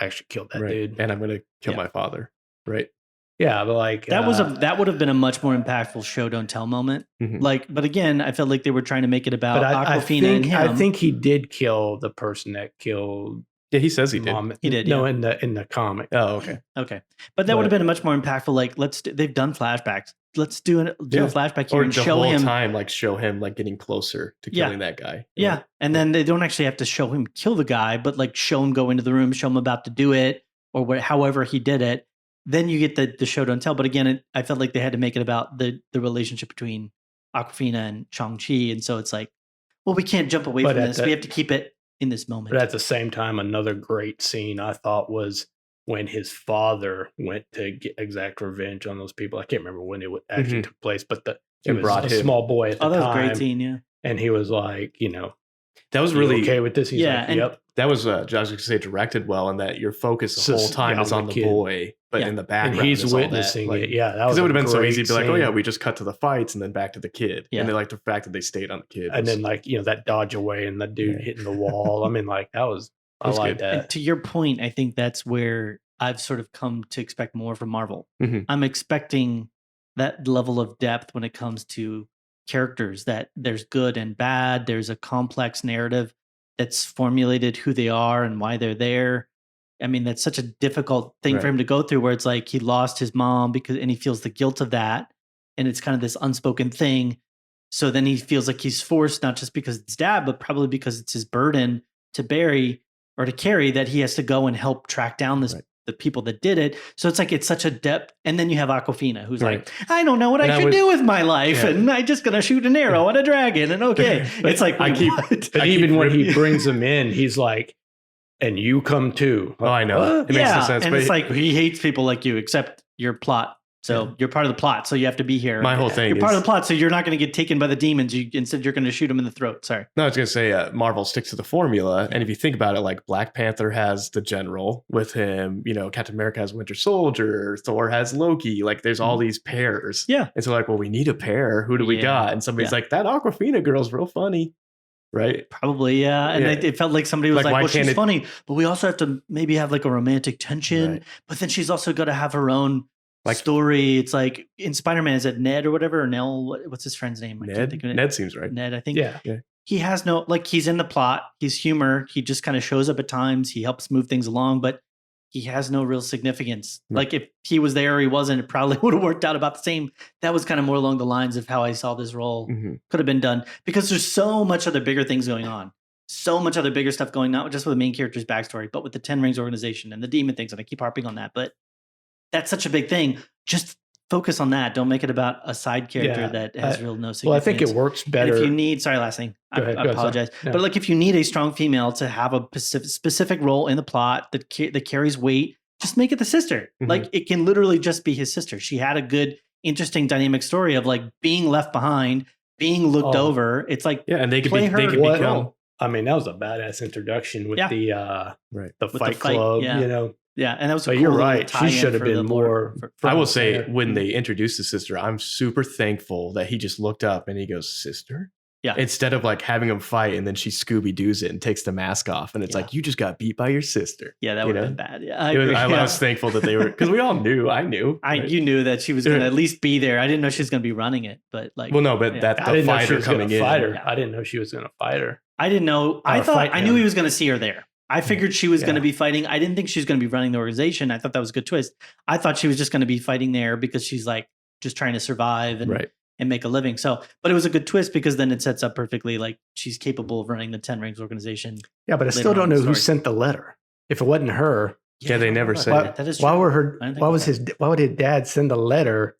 dude, and I'm gonna kill my father. Right. Yeah, but like that would have been a much more impactful show don't tell moment. Mm-hmm. But again, I felt like they were trying to make it about Awkwafina and him. I think he did kill the person that killed. Yeah, he says he did. He did. No, in the comic. Oh, okay. Okay, but that would have been a much more impactful. Like, they've done flashbacks. Let's do a flashback here and show him show him like getting closer to killing that guy. Yeah, and then they don't actually have to show him kill the guy, but like show him go into the room, show him about to do it, or however he did it. Then you get the show don't tell. But again, I felt like they had to make it about the relationship between Awkwafina and Shang-Chi, and so it's like, well, we can't jump away from this. We have to keep it in this moment. But at the same time, another great scene I thought was when his father went to exact revenge on those people. I can't remember when it actually took place, but he was a small boy at the time. That was a great scene, yeah. And he was like, that was really okay with this. He's like, yep. That was, I was going to say, directed well, and that your focus the whole time is on the boy, but in the background, and he's witnessing it. Yeah, because it would have been so easy to be like, oh yeah, we just cut to the fights and then back to the kid, and they like the fact that they stayed on the kid, and then like that dodge away and the dude hitting the wall. I mean, like that was I like that. And to your point, I think that's where I've sort of come to expect more from Marvel. Mm-hmm. I'm expecting that level of depth when it comes to characters, that there's good and bad, there's a complex narrative that's formulated who they are and why they're there. I mean, that's such a difficult thing for him to go through, where it's like he lost his mom and he feels the guilt of that. And it's kind of this unspoken thing. So then he feels like he's forced, not just because it's dad, but probably because it's his burden to carry, that he has to go and help track down the people that did it. So it's like, it's such a depth. And then you have Awkwafina, who's like, I don't know what I should do with my life. And I'm just going to shoot an arrow at a dragon. And it's like, even when he brings him in, he's like, and you come too. Oh, I know. It makes no sense. And it's like, he hates people like you, except your plot. So you're part of the plot. So you have to be here. My whole thing You're part of the plot. So you're not going to get taken by the demons. Instead, you're going to shoot them in the throat. Sorry. No, I was going to say Marvel sticks to the formula. And if you think about it, like Black Panther has the general with him, Captain America has Winter Soldier, Thor has Loki. Like there's all these pairs. Yeah. And so like, well, we need a pair. Who do we got? And somebody's like, that Awkwafina girl's real funny. Right. Probably. Yeah. And it felt like somebody was like, well, she's funny, but we also have to maybe have like a romantic tension. Right. But then she's also got to have her own story. It's like in Spider-Man, is it Ned or whatever, or Nell? What's his friend's name? Ned seems right. Ned, I think. Yeah. He has no, like, he's in the plot. He's humor. He just kind of shows up at times. He helps move things along, but he has no real significance. Right. Like if he was there or he wasn't, it probably would have worked out about the same. That was kind of more along the lines of how I saw this role could have been done, because there's so much other bigger things going on. So much other bigger stuff going on, not just with the main character's backstory, but with the 10 Rings organization and the demon things. And I keep harping on that, but that's such a big thing. Just focus on that. Don't make it about a side character that has real no significance. Well, I think it works better. And if you need, last thing, I apologize. Yeah. But like if you need a strong female to have a specific role in the plot that carries weight, just make it the sister. Like it can literally just be his sister. She had a good, interesting dynamic story of like being left behind, being looked over. It's like, and they could become. I mean, that was a badass introduction with the Fight Club, Yeah, and that was. But you're right. She should have been more. I will say, when they introduced the sister, I'm super thankful that he just looked up and he goes, "Sister." Yeah. Instead of like having him fight and then she Scooby Doos it and takes the mask off and it's like, you just got beat by your sister. Yeah, that would have been bad. Yeah, I was thankful that they were, because we all knew. I knew. You knew that she was going to at least be there. I didn't know she was going to be running it, but like. Well, no, but that the fighter coming in. I didn't know she was going to fight her. I didn't know. I knew he was going to see her there. I figured she was going to be fighting. I didn't think she was going to be running the organization. I thought that was a good twist. I thought she was just going to be fighting there because she's like just trying to survive and make a living. So, but it was a good twist because then it sets up perfectly like she's capable of running the 10 Rings organization. Yeah, but I still don't know who sent the letter. If it wasn't her, Yeah, they never say. That is true. Why would his dad send a letter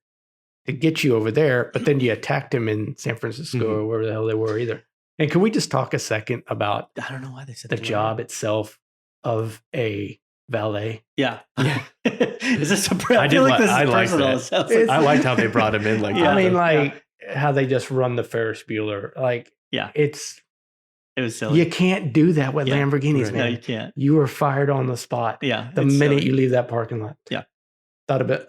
to get you over there, but then you attacked him in San Francisco or wherever the hell they were either? And can we just talk a second about I don't know why they said the job itself of a valet? Yeah. Is this a I feel like this is personal. I liked how they brought him in. I mean, how they just run the Ferris Bueller. It was silly. You can't do that with Lamborghinis, man. No, you can't. You were fired on the spot. Yeah. The minute you leave that parking lot. Yeah. Thought about,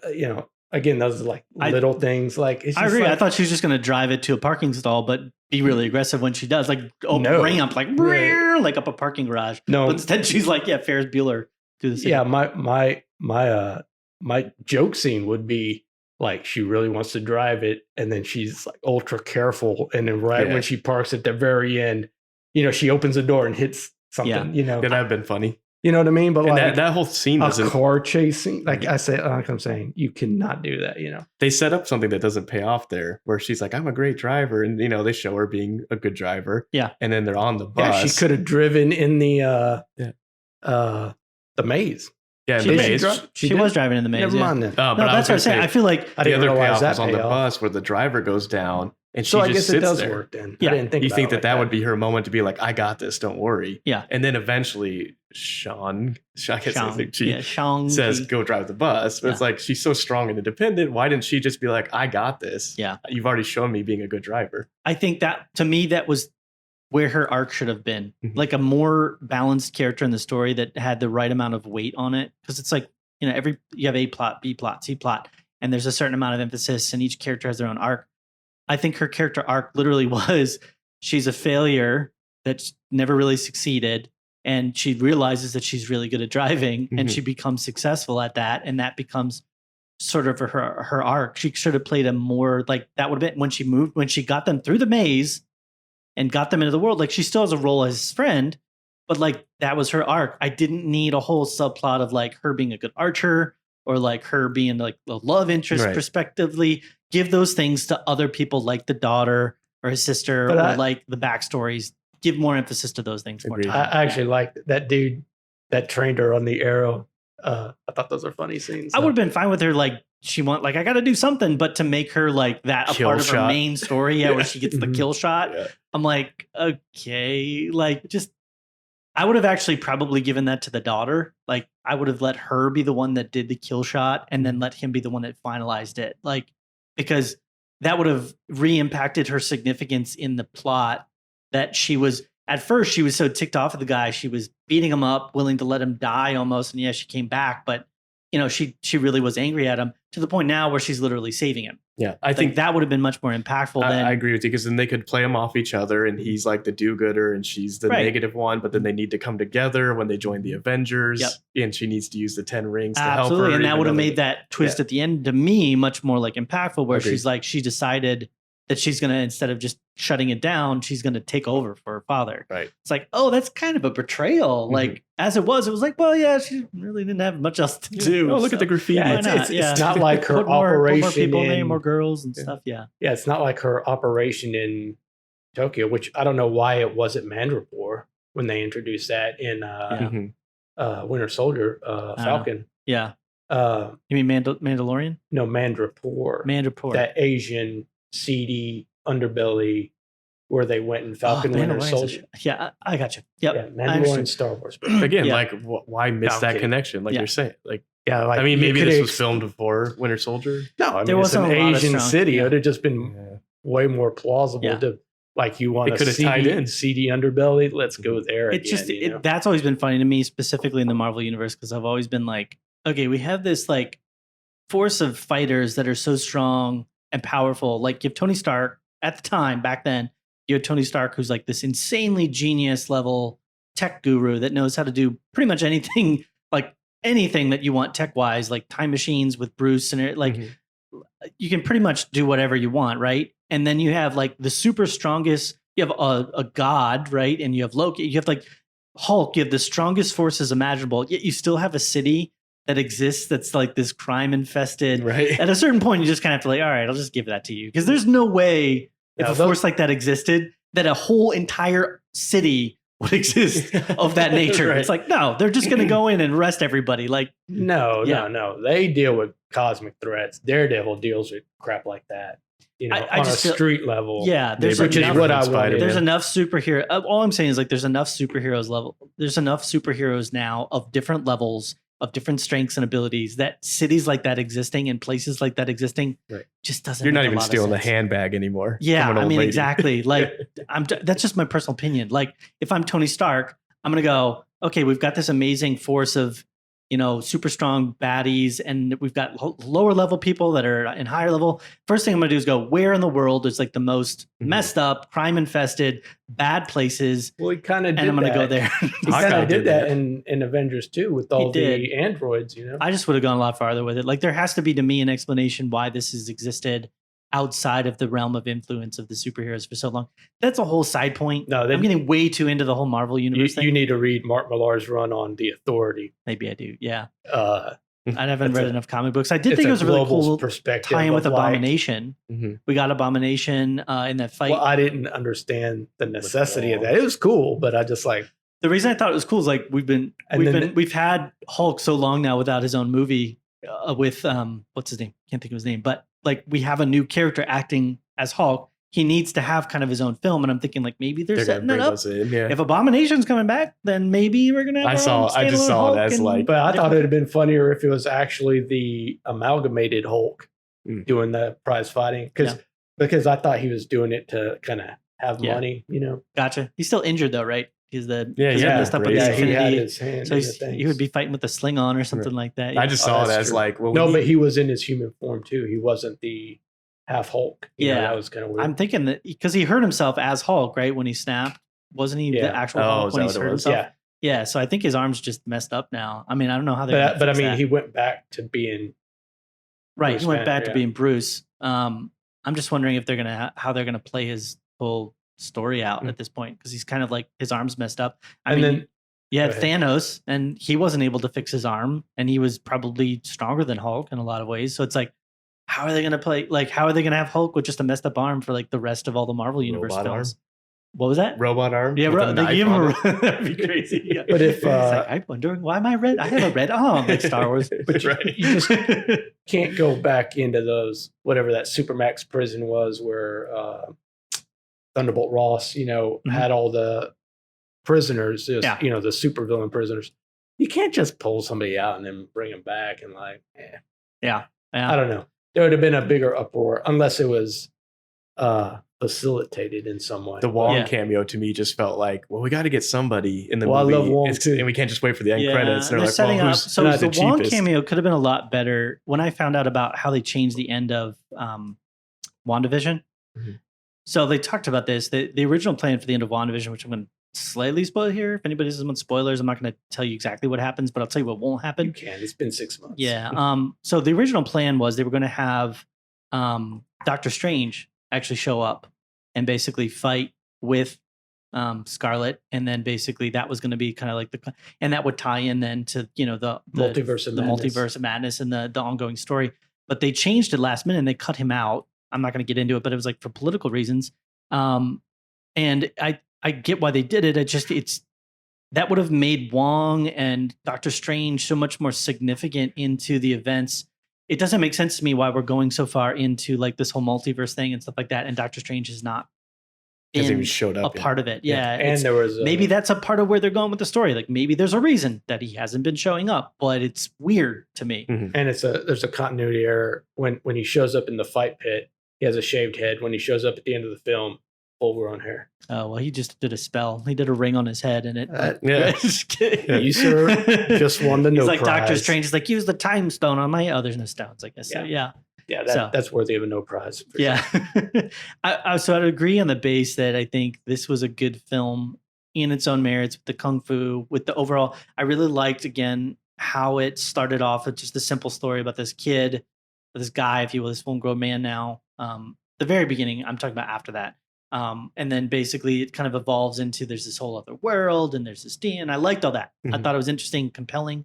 again, those are little things. I agree. I thought she was just going to drive it to a parking stall, but be really aggressive when she does. Ramp, like up a parking garage. No. But instead she's like, Ferris Bueller to the city. Yeah. My joke scene would be she really wants to drive it, and then she's ultra careful, and then when she parks at the very end, she opens the door and hits something. That'd have been funny. You know what I mean? But that whole scene doesn't car chasing. I'm saying, you cannot do that. They set up something that doesn't pay off there, where she's like, "I'm a great driver," and they show her being a good driver. Yeah, and then they're on the bus. Yeah, she could have driven in the maze. Yeah, in the maze. She was driving in the maze. Never mind then. But that's what I'm saying. I feel like the other payoff was on the bus where the the goes down. And she just sits there. Work then. Yeah. I didn't think you think that would be her moment to be like, I got this, don't worry. Yeah. And then eventually Shang-Chi says, go drive the bus. But it's like, she's so strong and independent. Why didn't she just be like, I got this? Yeah. You've already shown me being a good driver. I think that, to me, that was where her arc should have been. Like a more balanced character in the story that had the right amount of weight on it. Because it's like, you have A plot, B plot, C plot, and there's a certain amount of emphasis, and each character has their own arc. I think her character arc literally was she's a failure that's never really succeeded, and she realizes that she's really good at driving, and she becomes successful at that, and that becomes sort of her arc. She should have played a more that would have been when she got them through the maze and got them into the world. She still has a role as his friend, but that was her arc. I didn't need a whole subplot of her being a good archer or her being the love interest prospectively. Give those things to other people like the daughter or his sister or the backstories. Give more emphasis to those things. More time. I actually liked that dude that trained her on the arrow. I thought those are funny scenes. I would have been fine with her. I got to do something, but to make her that a part of her main story, where she gets the kill shot. Yeah. I'm like, okay, I would have actually probably given that to the daughter. I would have let her be the one that did the kill shot and then let him be the one that finalized it. Because that would have re-impacted her significance in the plot, that at first she was so ticked off at the guy. She was beating him up, willing to let him die almost. And she came back, but she really was angry at him to the point now where she's literally saving him. Yeah, I think that would have been much more impactful. I agree with you, because then they could play them off each other, and he's the do-gooder and she's the negative one. But then they need to come together when they join the Avengers, and she needs to use the 10 rings to help her. And that would have made that twist at the end to me much more impactful, where she's she decided that she's going to, instead of just shutting it down, she's going to take over for her father. Right. It's that's kind of a betrayal. As it was she really didn't have much else to do. Oh, look at the graffiti. It's not like her operation. More people, more girls and stuff. Yeah. Yeah. It's not like her operation in Tokyo, which I don't know why it wasn't Mandrapore when they introduced that in Winter Soldier, Falcon. Yeah. You mean Mandalorian? No, Mandrapore. That Asian seedy underbelly where they went in Falcon Winter Soldier. Yeah, I got you. Yep. Yeah, Mandalorian, Star Wars. Again, why miss that connection? You're saying, I mean, maybe this was filmed before Winter Soldier. No, I mean, there was an Asian city. It would have just been way more plausible to you want a seedy underbelly. Let's go there. It's again, that's always been funny to me, specifically in the Marvel universe, because I've always been okay, we have this force of fighters that are so strong and powerful. You have Tony Stark at the time, back then, you had Tony Stark, who's this insanely genius level tech guru that knows how to do pretty much anything, anything that you want tech wise, time machines with Bruce, and you can pretty much do whatever you want, right? And then you have the super strongest, you have a god, right? And you have Loki, you have Hulk, you have the strongest forces imaginable, yet you still have a city that exists that's this crime infested. Right. At a certain point, you just kind of have to all right, I'll just give that to you. Because there's no way if a force like that existed, that a whole entire city would exist of that nature. Right. It's like, no, they're just going to go in and arrest everybody. Like, no. They deal with cosmic threats. Daredevil deals with crap like that. On a street level. Yeah, which is what I wanted. There's enough superhero. All I'm saying is like there's enough superheroes level. There's enough superheroes now of different levels, of different strengths and abilities, that cities like that existing and places like that existing just doesn't. You're not even stealing the handbag anymore. Yeah, I mean, exactly. Like that's just my personal opinion. Like if I'm Tony Stark, I'm gonna go, okay, we've got this amazing force of super strong baddies, and we've got lower level people that are in higher level. First thing I'm going to do is go, where in the world is like the most messed up, crime infested, bad places? Well, he kind of did, and I'm going to go there. He kind of did that in Avengers 2 with all the androids. I just would have gone a lot farther with it. Like there has to be, to me, an explanation why this has existed outside of the realm of influence of the superheroes for so long. That's a whole side point. No, I'm getting way too into the whole Marvel universe thing. You need to read Mark Millar's run on The Authority. Maybe I do. Yeah. I haven't read enough comic books. I did think it was a really cool tie-in with Abomination. We got Abomination in that fight. Well, I didn't understand the necessity of that. It was cool, but I just like the reason I thought it was cool is like we've had Hulk so long now without his own movie with what's his name? Can't think of his name, but like we have a new character acting as Hulk. He needs to have kind of his own film, and I'm thinking like maybe they're setting it up. If Abomination's coming back, then maybe we're gonna have I just saw Hulk it as like, but I thought it'd have been funnier if it was actually the amalgamated Hulk doing the prize fighting, because I thought he was doing it to kind of have money, Gotcha. He's still injured though, right? He's he had his hand. So he would be fighting with a sling on or something like that. I just saw it as like, but he was in his human form too. He wasn't the half Hulk. That was kind of weird. I'm thinking that because he hurt himself as Hulk, right? When he snapped, wasn't he the actual Hulk when he hurt himself? Yeah. So I think his arm's just messed up now. I mean, I don't know how they. But I mean, he went back to being. Right, he went back to being Bruce. I'm just wondering if how they're gonna play his whole story out at this point, because he's kind of like his arm's messed up. I mean, you had Thanos, and he wasn't able to fix his arm, and he was probably stronger than Hulk in a lot of ways. So it's like, how are they going to play? Like, how are they going to have Hulk with just a messed up arm for like the rest of all the Marvel Universe films? What was that? Robot arm? Yeah, they give him that'd be crazy. Yeah. But if I'm wondering why am I red? I have a red arm like Star Wars. But you just can't go back into those whatever that Supermax prison was where Thunderbolt Ross, had all the prisoners, the supervillain prisoners. You can't just pull somebody out and then bring them back and like, I don't know. There would have been a bigger uproar unless it was facilitated in some way. The Wong cameo to me just felt like, well, we got to get somebody in the movie. I love Wong too. And we can't just wait for the end credits. They're like, setting up. So the Wong cameo could have been a lot better. When I found out about how they changed the end of WandaVision, so they talked about this. The original plan for the end of WandaVision, which I'm going to slightly spoil here. If anybody doesn't want spoilers, I'm not going to tell you exactly what happens, but I'll tell you what won't happen. You can. It's been 6 months. Yeah. So the original plan was they were going to have Doctor Strange actually show up and basically fight with Scarlet, and then basically that was going to be kind of like and that would tie in then to the multiverse of madness and the ongoing story. But they changed it last minute and they cut him out. I'm not going to get into it, but it was like for political reasons. And I get why they did it. It's that would have made Wong and Doctor Strange so much more significant into the events. It doesn't make sense to me why we're going so far into like this whole multiverse thing and stuff like that. And Doctor Strange has not been showed up part of it. Yeah. And there was maybe that's a part of where they're going with the story. Like maybe there's a reason that he hasn't been showing up, but it's weird to me. And there's a continuity error when he shows up in the fight pit. He has a shaved head. When he shows up at the end of the film, full-grown hair. Oh, well, he just did a spell. He did a ring on his head, and it... You, sir, just won the no prize. He's like Doctor Strange. He's like, use the time stone on my... Oh, there's no stones, I guess. So, yeah. That's worthy of a no prize. Yeah. So I'd agree on the base that I think this was a good film in its own merits, with the kung fu, with the overall... I really liked, again, how it started off with just a simple story about this kid, this guy, if you will, this full-grown man now. The very beginning, I'm talking about after that. And then basically it kind of evolves into there's this whole other world and there's this and I liked all that. I thought it was interesting, compelling.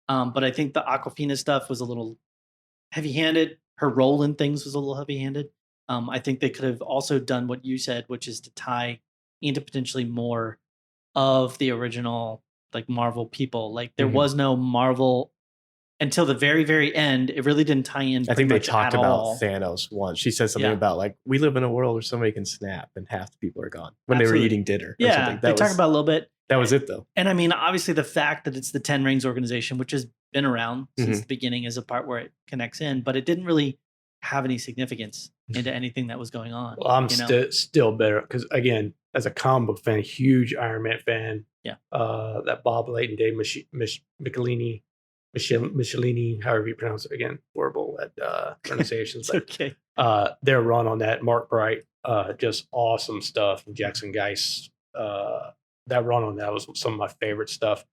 But I think the Awkwafina stuff was a little heavy-handed. Her role in things was a little heavy-handed. I think they could have also done what you said, which is to tie into potentially more of the original like Marvel people. Like there was no Marvel until the very, very end. It really didn't tie in. I think they talked about Thanos once. She said something about like, we live in a world where somebody can snap and half the people are gone when they were eating dinner. Yeah, they talked about a little bit. That was it though. And I mean, obviously the fact that it's the 10 Rings organization, which has been around since the beginning, is a part where it connects in, but it didn't really have any significance into anything that was going on. Well, I'm still better because, again, as a comic book fan, huge Iron Man fan. Yeah. That Bob Layton, Dave Michelini, however you pronounce it, again, horrible at pronunciations. Okay. Their run on that, Mark Bright, just awesome stuff. And Jackson Geis, that run on that was some of my favorite stuff.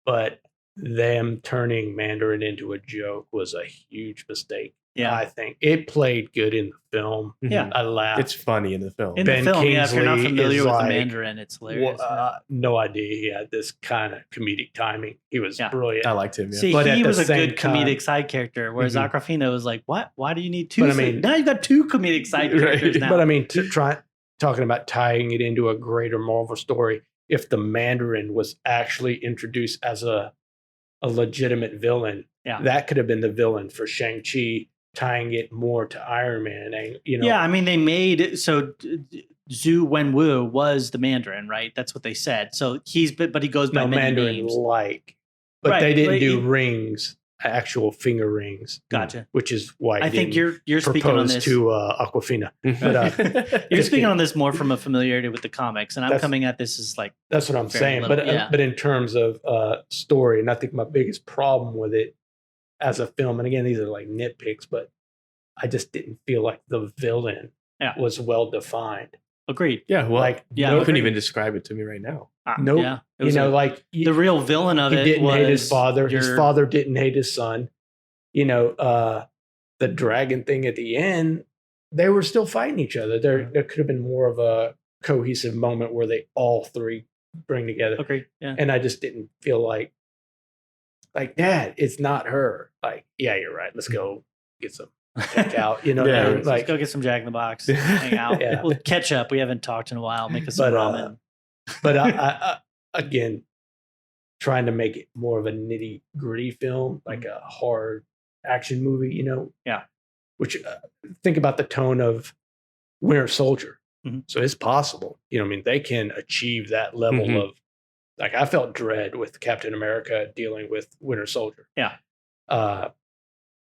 But them turning Mandarin into a joke was a huge mistake. Yeah, I think it played good in the film. Yeah, I laughed. It's funny in the film. In Ben the film, Kingsley, if you're not familiar with the Mandarin, it's hilarious. No idea he had this kind of comedic timing. He was brilliant. I liked him. Yeah. See, but he was a good comedic side character, whereas Awkwafina was like, "What? Why do you need two?" But I mean, now you've got two comedic side characters now. But I mean, talking about tying it into a greater Marvel story, if the Mandarin was actually introduced as a legitimate villain, that could have been the villain for Shang-Chi, tying it more to Iron Man. Yeah, I mean, they made Zhu Wenwu was the Mandarin, right? That's what they said. So but he goes by many Mandarin names. But they didn't do rings, actual finger rings. Gotcha. Which is why I think you're speaking on this to Awkwafina. But, you're speaking on this more from a familiarity with the comics, and I'm coming at this as like that's what I'm saying. But in terms of story, and I think my biggest problem with it as a film, and again, these are like nitpicks, but I just didn't feel like the villain was well defined. Agreed. Yeah, well, I couldn't even describe it to me right now. Nope. Yeah, the real villain of it. He didn't hate his father. His father didn't hate his son. The dragon thing at the end, they were still fighting each other. There could have been more of a cohesive moment where they all three bring together. Okay. Yeah. And I just didn't feel like, Dad, it's not her. Like, yeah, you're right. Let's go get some takeout. Let's go get some Jack in the Box, hang out. We'll catch up. We haven't talked in a while. Make us some ramen. But I again, trying to make it more of a nitty gritty film, like a hard action movie. Yeah. Which think about the tone of Winter Soldier. Mm-hmm. So it's possible. They can achieve that level of. Like I felt dread with Captain America dealing with Winter Soldier. Yeah.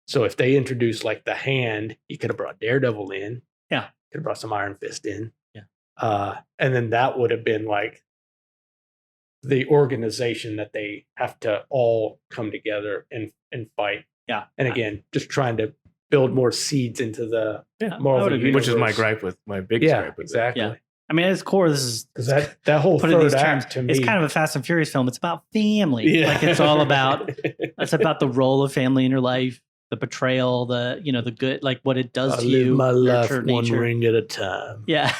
So if they introduced like the Hand, you could have brought Daredevil in. Yeah. Could have brought some Iron Fist in. Yeah. And then that would have been like the organization that they have to all come together and fight. Yeah. And again, just trying to build more seeds into the Marvel universe. Which is my gripe with my biggest gripe with exactly. Yeah. I mean, at its core, this is because that whole third act to me, it's kind of a Fast and Furious film. It's about family. Yeah. Like it's all about it's about the role of family in your life, the betrayal, the good, like what it does to you. My life one ring at a time. Yeah.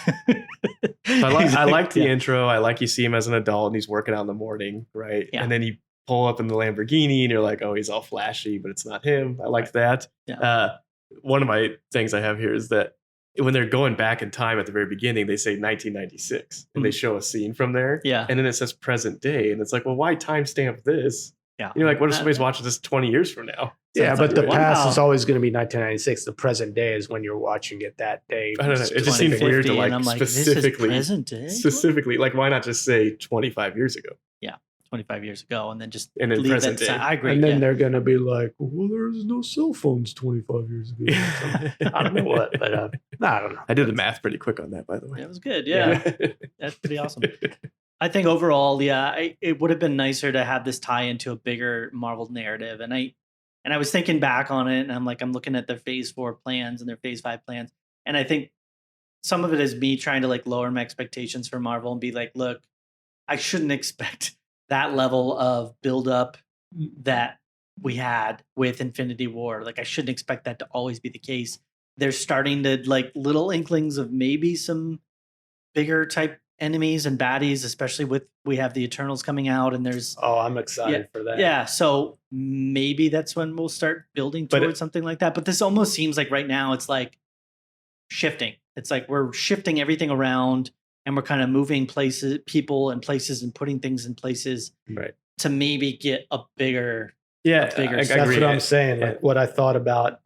I like the intro. I like you see him as an adult and he's working out in the morning, right? Yeah. And then you pull up in the Lamborghini and you're like, oh, he's all flashy, but it's not him. I liked that. Yeah. One of my things I have here is that when they're going back in time at the very beginning, they say 1996 and they show a scene from there. Yeah. And then it says present day. And it's like, well, why timestamp this? Yeah. You're like, what if somebody's watching this 20 years from now? So yeah, but the past is always going to be 1996. The present day is when you're watching it that day. I don't know. It just seems weird to like specifically, present day? Specifically, like why not just say 25 years ago? Yeah. 25 years ago, and then leave present day. I agree. And then they're going to be like, well, there's no cell phones 25 years ago. I don't know what, but I don't know. I did the math pretty quick on that, by the way. It was good. Yeah. That's pretty awesome. I think overall, it would have been nicer to have this tie into a bigger Marvel narrative. And I was thinking back on it, and I'm looking at their Phase 4 plans and their Phase 5 plans. And I think some of it is me trying to like lower my expectations for Marvel and be like, look, I shouldn't expect that level of buildup that we had with Infinity War. Like I shouldn't expect that to always be the case. They're starting to like little inklings of maybe some bigger type enemies and baddies, especially with we have the Eternals coming out and there's I'm excited for that. Yeah. So maybe that's when we'll start building towards something like that. But this almost seems like right now it's like shifting. It's like we're shifting everything around. and we're kind of moving people and places and putting things in places to maybe get a bigger that's what I'm saying. Like what I thought about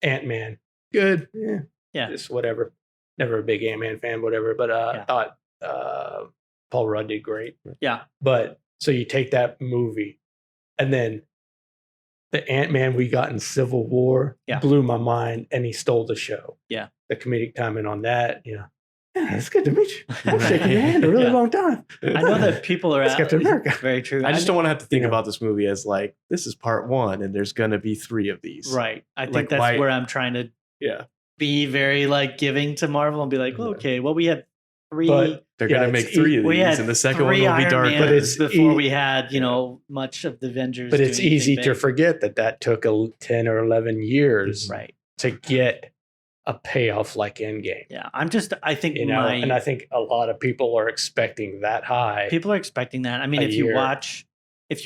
Ant-Man. Good. Yeah. Just whatever. Never a big Ant-Man fan, whatever. But I thought Paul Rudd did great. Yeah. But so you take that movie and then the Ant-Man we got in Civil War blew my mind, and he stole the show. Yeah. The comedic timing on that, yeah, it's good to meet you. I'm shaking your hand a really long time. I know that people are Captain America. Very true. I just don't want to have to think about this movie as like, this is part 1 and there's going to be 3 of these. Right. I think that's where I'm trying to be very like giving to Marvel and be like, well, okay, well, we had 3. But they're going to make 3 of these, and the second one will be darker. But it's before we had, much of the Avengers. But it's easy to forget that took 10 or 11 years to get a payoff like Endgame. Yeah, I think and I think a lot of people are expecting that high. People are expecting that. I mean, if you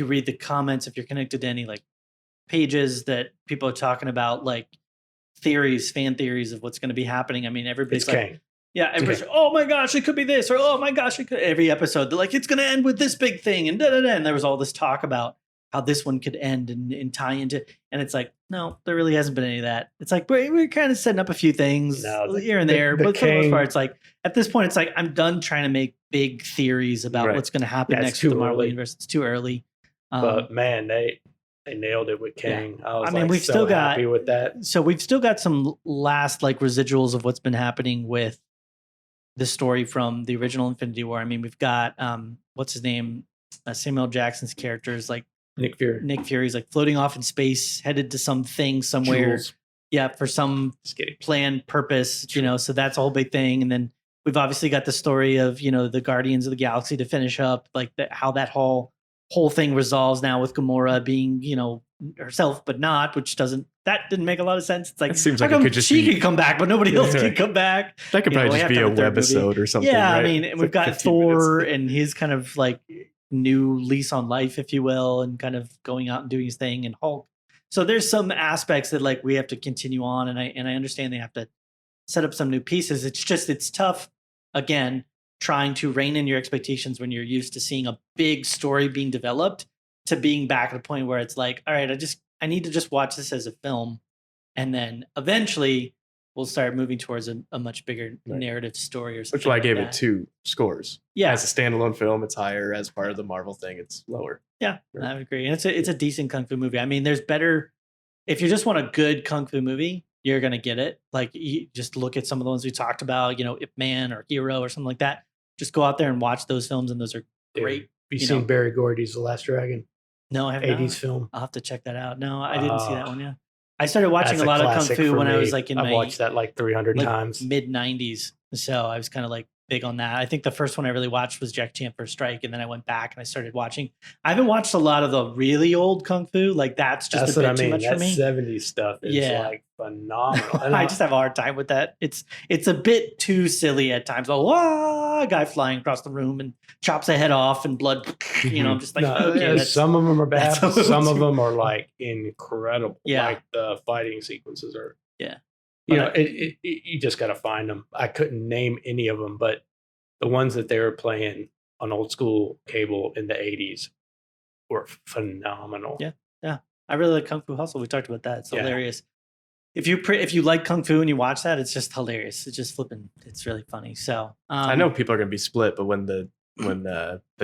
read the comments, if you're connected to any like pages that people are talking about, like fan theories of what's going to be happening. I mean, everybody's like, everybody's like, oh my gosh, it could be this, or oh my gosh, it could. Every episode, they're like, it's going to end with this big thing, and and there was all this talk about how this one could end and tie into, and it's like, no, there really hasn't been any of that. It's like we're kind of setting up a few things here and there, but for the most part, it's like at this point, it's like I'm done trying to make big theories about what's going to happen next to the Marvel universe. It's too early. But man, they nailed it with Kang. I mean, we've still got happy with that. So we've still got some last like residuals of what's been happening with the story from the original Infinity War. I mean, we've got what's his name, Samuel Jackson's character is like Nick Fury. Nick Fury's like floating off in space, headed to something somewhere. Jules. Yeah, for some planned purpose, so that's a whole big thing. And then we've obviously got the story of, the Guardians of the Galaxy to finish up, like how that whole thing resolves now with Gamora being, herself, but not, that didn't make a lot of sense. It's like, it seems like it could just she could come back, but nobody else can come back. That could probably just be a webisode or something. Yeah, right? I mean, and we've got Thor and his kind of like new lease on life, if you will, and kind of going out and doing his thing, and Hulk. So there's some aspects that like we have to continue on, and I understand they have to set up some new pieces. It's tough, again, trying to rein in your expectations when you're used to seeing a big story being developed to being back at a point where it's like, all right, I need to just watch this as a film, and then eventually we'll start moving towards a much bigger narrative story or something. Which is why I gave it 2 scores. Yeah. As a standalone film, it's higher. As part of the Marvel thing, it's lower. Yeah, I would agree. And it's a decent Kung Fu movie. I mean, there's better, if you just want a good Kung Fu movie, you're going to get it. Like, you just look at some of the ones we talked about, Ip Man or Hero or something like that. Just go out there and watch those films, and those are great. Have you seen Barry Gordy's The Last Dragon? No, I have 80s not. film. I'll have to check that out. No, I didn't see that one yet. I started watching a lot of Kung Fu when I was like I've watched that like 300 times. Mid-90s. So I was kind of like big on that. I think the first one I really watched was Jack Chan First Strike, and then I went back and I started watching. I haven't watched a lot of the really old Kung Fu. Like that's just a bit too much for me. That 70s stuff is like phenomenal. And I just have a hard time with that. It's a bit too silly at times. A guy flying across the room and chops a head off and blood. I'm just like, okay. Some of them are bad. Some of them are like incredible. Yeah. Like the fighting sequences are. Yeah. You just got to find them. I couldn't name any of them, but the ones that they were playing on old school cable in the 80s were phenomenal. Yeah. Yeah. I really like Kung Fu Hustle. We talked about that. It's hilarious. If you like Kung Fu and you watch that, it's just hilarious. It's just flipping. It's really funny. So I know people are going to be split, but when the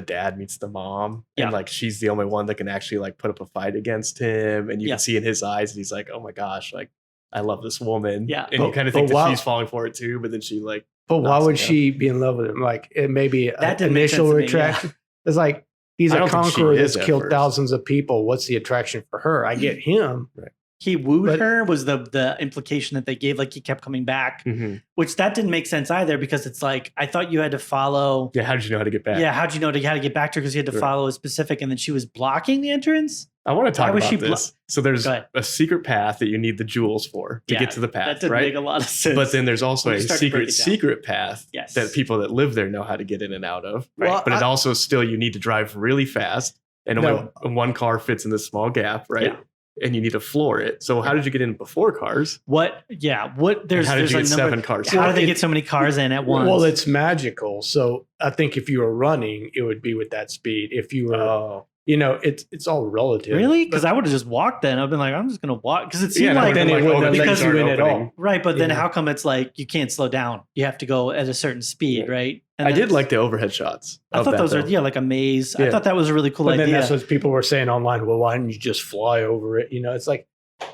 dad meets the mom, and like she's the only one that can actually like put up a fight against him, and you can see in his eyes, and he's like, oh my gosh, like I love this woman. Yeah. And you kind of think that she's falling for it too, but then she like. But why would she be in love with him? Like it may be an initial attraction. It's like he's a conqueror that's killed thousands of people. What's the attraction for her? I get him. Right. He wooed her was the implication that they gave, like he kept coming back, which that didn't make sense either, because it's like, I thought you had to follow. Yeah, how did you know how to get back? Yeah, how did you know how to get back to her? Because you had to follow a specific, and then she was blocking the entrance. I want to talk about this. So there's a secret path that you need the jewels for to get to the path, that didn't make a lot of sense. But then there's also a secret path that people that live there know how to get in and out of. Right? Well, but it also still, you need to drive really fast, and only one car fits in this small gap, right? Yeah. and you need to floor it. So how did you get in before cars? What? Yeah. What? There's how did you get 7 cars? How do they get so many cars in at once? Well, it's magical. So I think if you were running, it would be with that speed. If you were, it's all relative. Really? Because I would have just walked then. I've been like, I'm just going to walk. Because it seemed like then it wouldn't let you in at all. Right. But then how come it's like you can't slow down? You have to go at a certain speed, right? And I did like the overhead shots. I thought those are like a maze. I thought that was a really cool idea. Then that's what people were saying online. Well, why didn't you just fly over it? It's like,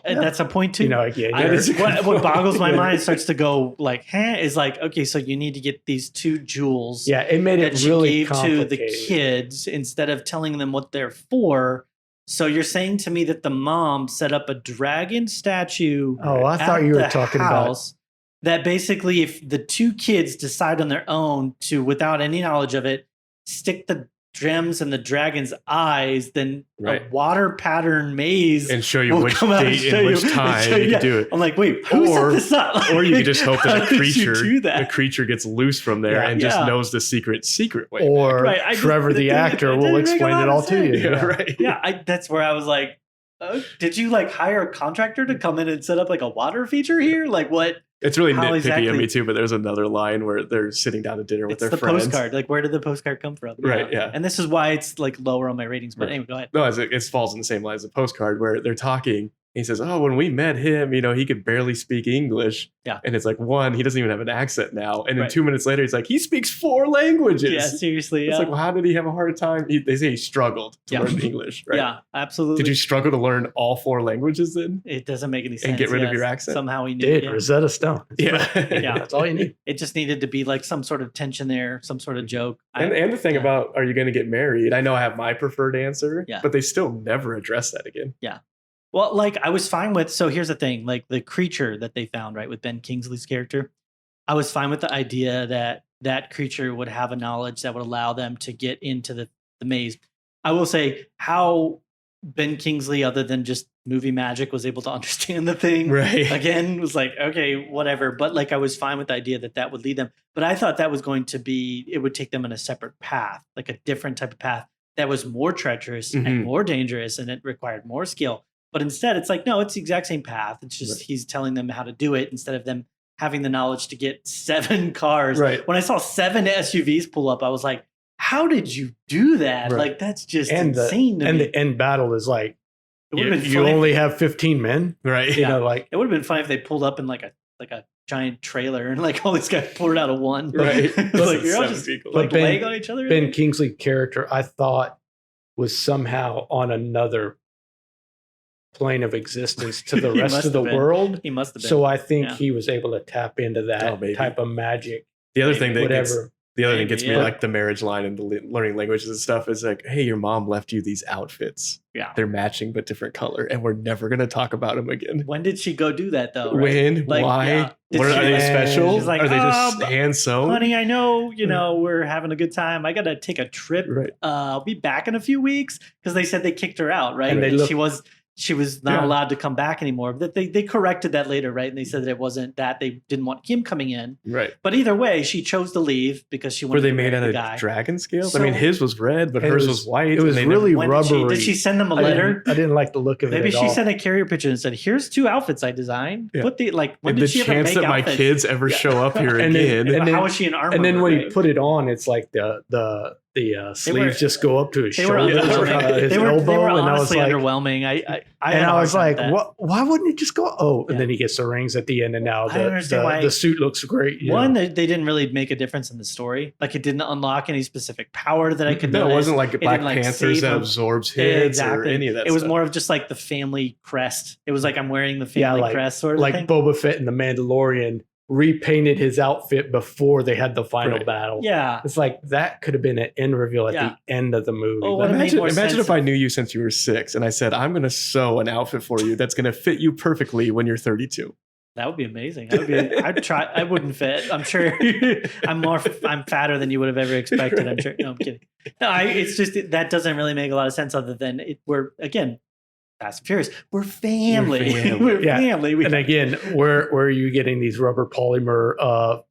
and that's a point too. What boggles my mind starts to go like, is like, okay, so you need to get these 2 jewels. Yeah, it made it really complicated to the kids instead of telling them what they're for. So you're saying to me that the mom set up a dragon statue? Oh, I thought you were talking about that. Basically, if the 2 kids decide on their own to, without any knowledge of it, stick the gems in the dragon's eyes, then a water pattern maze and show you which date and which time you can do it. I'm like, wait, who set this up? Or you could just hope that the creature gets loose from there and just knows the secret way. Or Trevor the actor will explain it all to you. That's where I was like, did you like hire a contractor to come in and set up like a water feature here? Like what? It's really nitpicky of me too, but there's another line where they're sitting down to dinner with their friends. Postcard. Like, where did the postcard come from? Right, yeah. And this is why it's like lower on my ratings. But anyway, go ahead. No, it falls in the same line as a postcard where they're talking. He says, "Oh, when we met him, he could barely speak English." Yeah. And it's like, one, he doesn't even have an accent now. And then 2 minutes later, he's like, he speaks 4 languages. Yeah, seriously. It's like, well, how did he have a hard time? They say he struggled to learn English, right? Yeah, absolutely. Did you struggle to learn all 4 languages then? It doesn't make any sense. And get rid of your accent? Somehow he knew. Rosetta Stone. Yeah. That's all you need. It just needed to be like some sort of tension there, some sort of joke. And the thing about, are you going to get married? I know I have my preferred answer, but they still never address that again. Yeah. Well, like I was fine with, so here's the thing, like the creature that they found, right, with Ben Kingsley's character, I was fine with the idea that that creature would have a knowledge that would allow them to get into the maze. I will say how Ben Kingsley, other than just movie magic, was able to understand the thing. Right. Again, was like, okay, whatever. But like I was fine with the idea that would lead them. But I thought that was going to be, it would take them in a separate path, like a different type of path that was more treacherous and more dangerous, and it required more skill. But instead, it's like, no, it's the exact same path. It's just he's telling them how to do it instead of them having the knowledge to get 7 cars. Right. When I saw 7 SUVs pull up, I was like, how did you do that? Right. Like, that's just insane to me. And the end battle is like, you only have 15 men. Right. It would have been funny if they pulled up in like a giant trailer and like all these guys poured out of one. Right. Like, you're all just like laying on each other. Ben Kingsley character, I thought, was somehow on another plane of existence to the rest of the world. He must have been. So I think he was able to tap into that type of magic. The other thing that gets me, like the marriage line and the learning languages and stuff, is like, hey, your mom left you these outfits. Yeah. They're matching but different color, and we're never going to talk about them again. When did she go do that though? Right? When? Like, why? Yeah. Are they special? She's like, are they just hand sewn? Honey, I know, we're having a good time. I got to take a trip. Right. I'll be back in a few weeks, because they said they kicked her out, right? And she was not allowed to come back anymore. But they corrected that later, right? And they said that it wasn't that. They didn't want him coming in. Right. But either way, she chose to leave because she wanted Were they to made out of dragon scales? I mean, his was red, but hers was white. It was really rubbery. Did she send them a letter? I didn't like the look of it. Maybe she sent a carrier pigeon and said, "Here's 2 outfits I designed." Yeah. When did she ever make outfits? The chance that my kids ever show up here again. And how is she in armor? And then when he put it on, it's like the sleeves just go up to his shoulder, his elbow. They were and honestly I was like, underwhelming. I was like, what? Why wouldn't it just go? Oh, and then he gets the rings at the end, and now the suit looks great. They didn't really make a difference in the story. Like, it didn't unlock any specific power that I could. No, it wasn't like Black Panthers that absorbs hits or any of that. It was more of just like the family crest. It was like, I'm wearing the family crest sort of thing. Like Boba Fett and the Mandalorian repainted his outfit before they had the final battle. Yeah. It's like that could have been an end reveal at the end of the movie. Oh, imagine if I knew you since you were 6 and I said, I'm going to sew an outfit for you that's going to fit you perfectly when you're 32. That would be amazing. I'd try. I wouldn't fit. I'm sure. I'm fatter than you would have ever expected. I'm sure. No, I'm kidding. No, it's just that doesn't really make a lot of sense. Other than we're again, Fast and Furious. We're family. We're family. And again, where are you getting these rubber polymer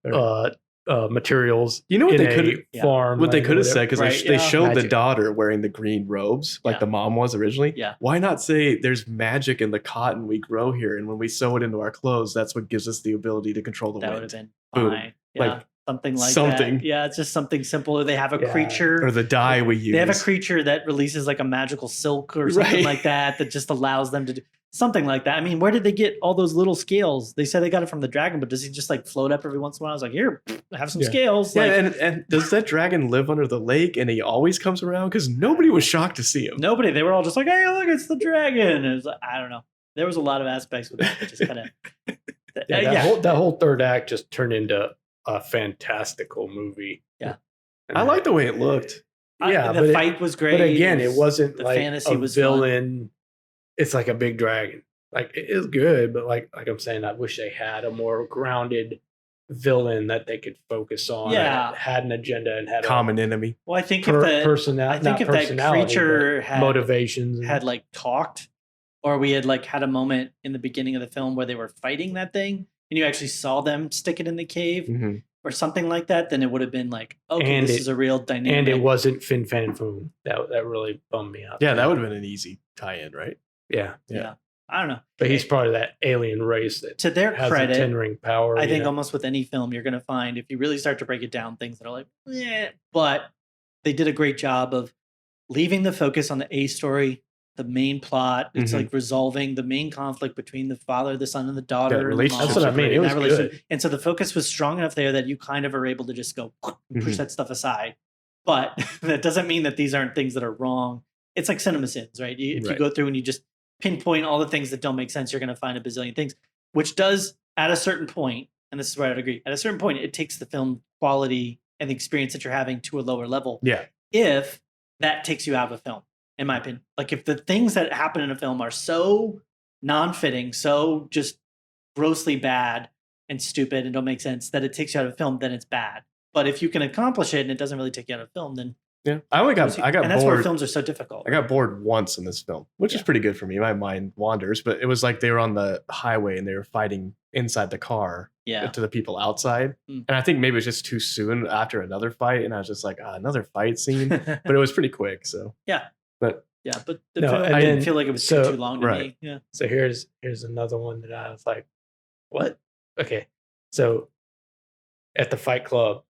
materials. You know what they could farm? What they could have said, because they showed magic. the daughter wearing the green robes, like the mom was originally. Yeah. Why not say there's magic in the cotton we grow here, and when we sew it into our clothes, that's what gives us the ability to control the wind. That would have been fine. Yeah. Like something like something. that. Yeah, it's just something simple. Or they have a creature, or the dye we use. They have a creature that releases like a magical silk or something like that just allows them to do something like that. I mean, where did they get all those little scales? They said they got it from the dragon, but does he just like float up every once in a while? I was like, here, have some scales. Yeah, like, and does that dragon live under the lake and he always comes around? Because nobody was shocked to see him. Nobody. They were all just like, hey, look, it's the dragon. It was like, I don't know. There was a lot of aspects with it that just kind of. That whole third act just turned into a fantastical movie. Yeah. I like the way it looked. The fight was great. But again, it wasn't the like fantasy a was villain. Fun. It's like a big dragon. Like it is good, but like I'm saying, I wish they had a more grounded villain that they could focus on. Yeah, had an agenda and had common enemy. Well, I think if that creature had motivations had like talked, or we had like had a moment in the beginning of the film where they were fighting that thing, and you actually saw them stick it in the cave. Or something like that, then it would have been like, okay, this is a real dynamic. And it wasn't Fin Fan Foom. That really bummed me out. Yeah, that would have been an easy tie-in, right? Yeah. I don't know. But he's part of that alien race that to their has credit, a Ten Ring power. I think almost with any film, you're going to find, if you really start to break it down, things that are like, but they did a great job of leaving the focus on the A story, the main plot. It's like resolving the main conflict between the father, the son, and the daughter. That's what I mean. It was good. And so the focus was strong enough there that you kind of are able to just go push that stuff aside. But that doesn't mean that these aren't things that are wrong. It's like cinema sins, right? If you go through and you just pinpoint all the things that don't make sense, you're going to find a bazillion things, which does at a certain point, and this is where I'd agree, at a certain point, it takes the film quality and the experience that you're having to a lower level. Yeah. If that takes you out of a film. In my opinion, like if the things that happen in a film are so non-fitting, so just grossly bad and stupid and don't make sense that it takes you out of a film, then it's bad. But if you can accomplish it and it doesn't really take you out of a film, then I got and that's bored. where films are so difficult. I got bored once in this film, which is pretty good for me. My mind wanders, but it was like they were on the highway and they were fighting inside the car to the people outside. And I think maybe it was just too soon after another fight, and I was just like, another fight scene. But it was pretty quick, so But the film, I didn't feel like it was too long to me. Yeah. So here's another one that I was like, what? Okay. So at the Fight Club,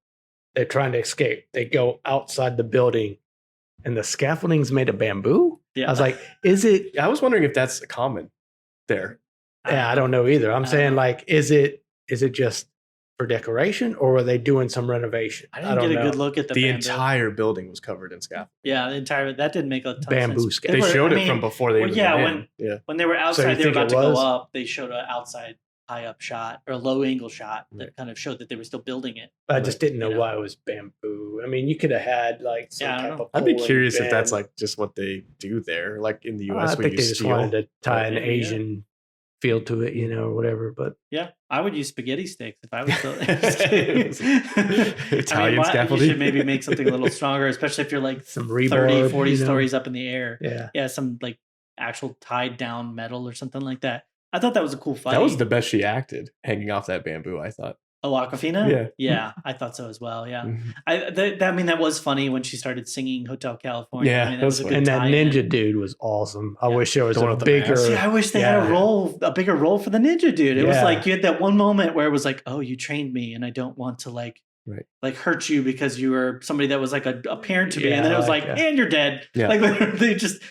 they're trying to escape. They go outside the building and the scaffolding's made of bamboo. Yeah. I was like, is it? I was wondering if that's common there. Yeah, I don't know either. I'm saying like, is it just for decoration, or were they doing some renovation? I didn't get a good look at the bamboo. Entire building was covered in scaffolding. Yeah, that didn't make a ton bamboo of sense. scaffolding. They showed it from before they even when they were outside, they were about to go up. They showed an outside high up shot or a low angle shot that kind of showed that they were still building it. I just didn't know why it was bamboo. I mean, you could have had like some type of. I'd be curious if that's like just what they do there, like in the U.S. I think they just wanted to tie an Asian feel to it, or whatever. But I would use spaghetti sticks if I was still Italian scaffolding. You should maybe make something a little stronger, especially if you're like some rebar, 30, 40 stories up in the air. Yeah, some like actual tied down metal or something like that. I thought that was a cool fight. That was the best she acted, hanging off that bamboo, I thought. Oh, Aquafina? Yeah. Yeah, I thought so as well. Yeah. That was funny when she started singing Hotel California. Yeah. That was a good and that tie-in. ninja dude was awesome. I wish there was a bigger. See, I wish they had a bigger role for the ninja dude. It was like you had that one moment where it was like, oh, you trained me and I don't want to like hurt you because you were somebody that was like a parent to me. And then it was like, and you're dead. Yeah. Like they just,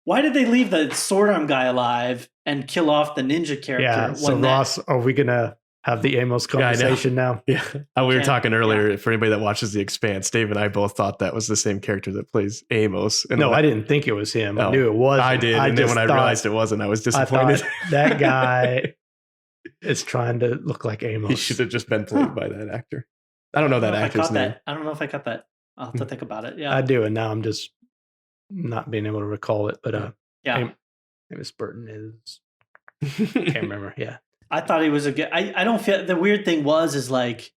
why did they leave the sword arm guy alive and kill off the ninja character? Yeah. So Ross, are we going to have the Amos conversation now? Yeah. We were talking earlier, for anybody that watches The Expanse, Dave and I both thought that was the same character that plays Amos. No, I didn't think it was him. I knew it was. I did. And then when I realized it wasn't, I was disappointed. That guy is trying to look like Amos. He should have just been played by that actor. I don't know that actor's name. I don't know if I got that. I'll have to think about it. Yeah. I do. And now I'm just not being able to recall it. But Amos Burton is. Can't remember. Yeah. I thought he was a good. I don't feel the weird thing is like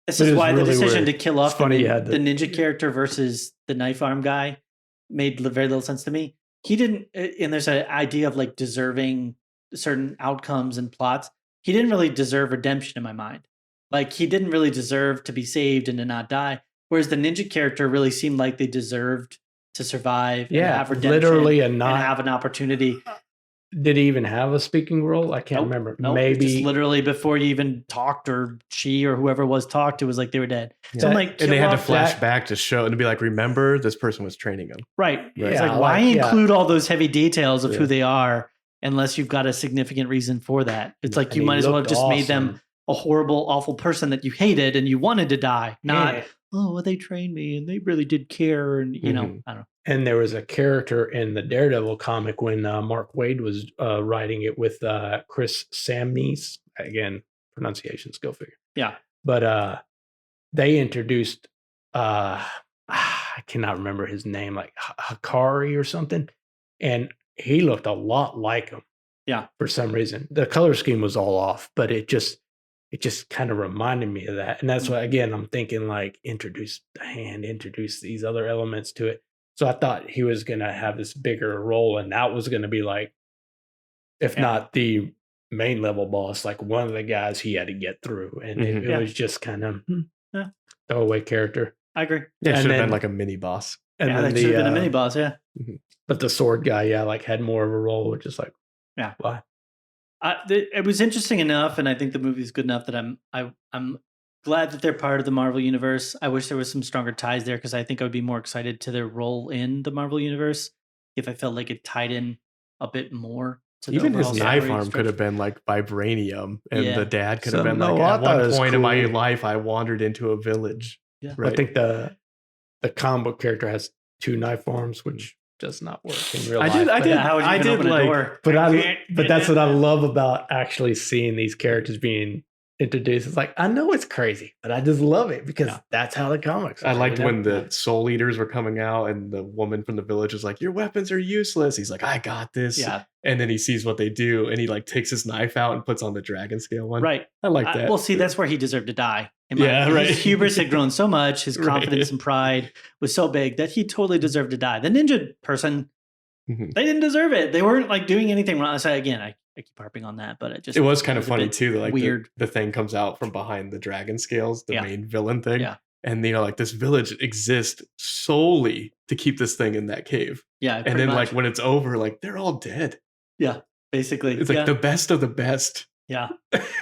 this is why really the decision weird. to kill off the ninja character versus the knife arm guy made very little sense to me. He didn't, and there's an idea of like deserving certain outcomes and plots. He didn't really deserve redemption in my mind. Like he didn't really deserve to be saved and to not die. Whereas the ninja character really seemed like they deserved to survive and have redemption literally and have an opportunity. Did he even have a speaking role? I can't remember. Nope. Maybe just literally before you even talked or she or whoever was talked, it was like they were dead. Yeah. So I'm like, and they had to flash back to show and to be like, remember, this person was training him. Right. It's like, why include all those heavy details of who they are unless you've got a significant reason for that? It's like you might as well have just made them a horrible, awful person that you hated and you wanted to die, not well, they trained me and they really did care, and you know, I don't know. And there was a character in the Daredevil comic when Mark Waid was writing it with Chris Samnese. Again, pronunciations, go figure. Yeah, but they introduced I cannot remember his name, like Hakari or something, and he looked a lot like him. Yeah, for some reason the color scheme was all off, but it just kind of reminded me of that. And that's why, again, I'm thinking like introduce the hand, introduce these other elements to it. So I thought he was going to have this bigger role, and that was going to be like, if not the main level boss, like one of the guys he had to get through. And it was just kind of throwaway character. I agree. Yeah, it should have been like a mini boss. And that should have been a mini boss, But the sword guy, like had more of a role, which is like, why? It was interesting enough, and I think the movie is good enough that I'm glad that they're part of the Marvel Universe. I wish there was some stronger ties there because I think I would be more excited to their role in the Marvel Universe if I felt like it tied in a bit more. To even his knife arm could have been like vibranium, and the dad could have been like, at one point in my life, I wandered into a village. Yeah, right? I think the comic book character has 2 knife arms, which does not work in real life. I did like, but that's what I love about actually seeing these characters being introduced. It's like, I know it's crazy, but I just love it because that's how the comics are. I liked when the Soul Eaters were coming out and the woman from the village was like, your weapons are useless. He's like, I got this. Yeah. And then he sees what they do and he like takes his knife out and puts on the dragon scale one. Right. I like that. Well, see, that's where he deserved to die. Right. His hubris had grown so much, his confidence and pride was so big that he totally deserved to die. The ninja person, they didn't deserve it. They weren't like doing anything wrong. So again, I keep harping on that, but it was kind of funny too. Like weird. The thing comes out from behind the dragon scales, the main villain thing. Yeah. And you know, like this village exists solely to keep this thing in that cave. Yeah. And then like when it's over, like they're all dead. Yeah. Basically. It's like the best of the best. Yeah.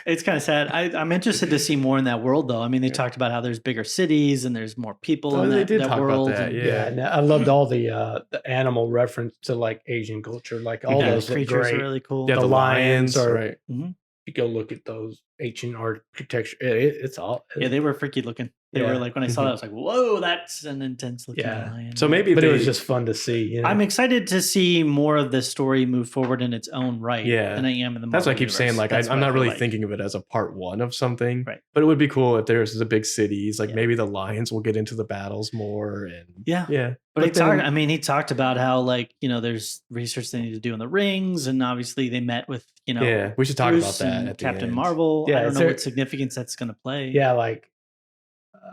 It's kind of sad. I'm interested to see more in that world though. I mean, they talked about how there's bigger cities and there's more people in that world. About that. And I loved all the animal reference to like Asian culture, like all those creatures are really cool. Yeah, the lions are right. You go look at those ancient architecture. It's all. They were freaky looking. They were like, when I saw that, I was like, whoa, that's an intense looking lion. So maybe it was just fun to see. You know? I'm excited to see more of the story move forward in its own right. Yeah. Than I am in the Marvel That's what I keep saying. Like, I'm not really like. thinking of it as a part 1 of something. Right. But it would be cool if there's the big cities. Like maybe the lions will get into the battles more. And yeah. But he talked about how like, you know, there's research they need to do in the rings. And obviously they met with, you know. Yeah, we should talk Bruce about that. At Captain Marvel. Yeah, I don't know what significance that's going to play. Yeah, like.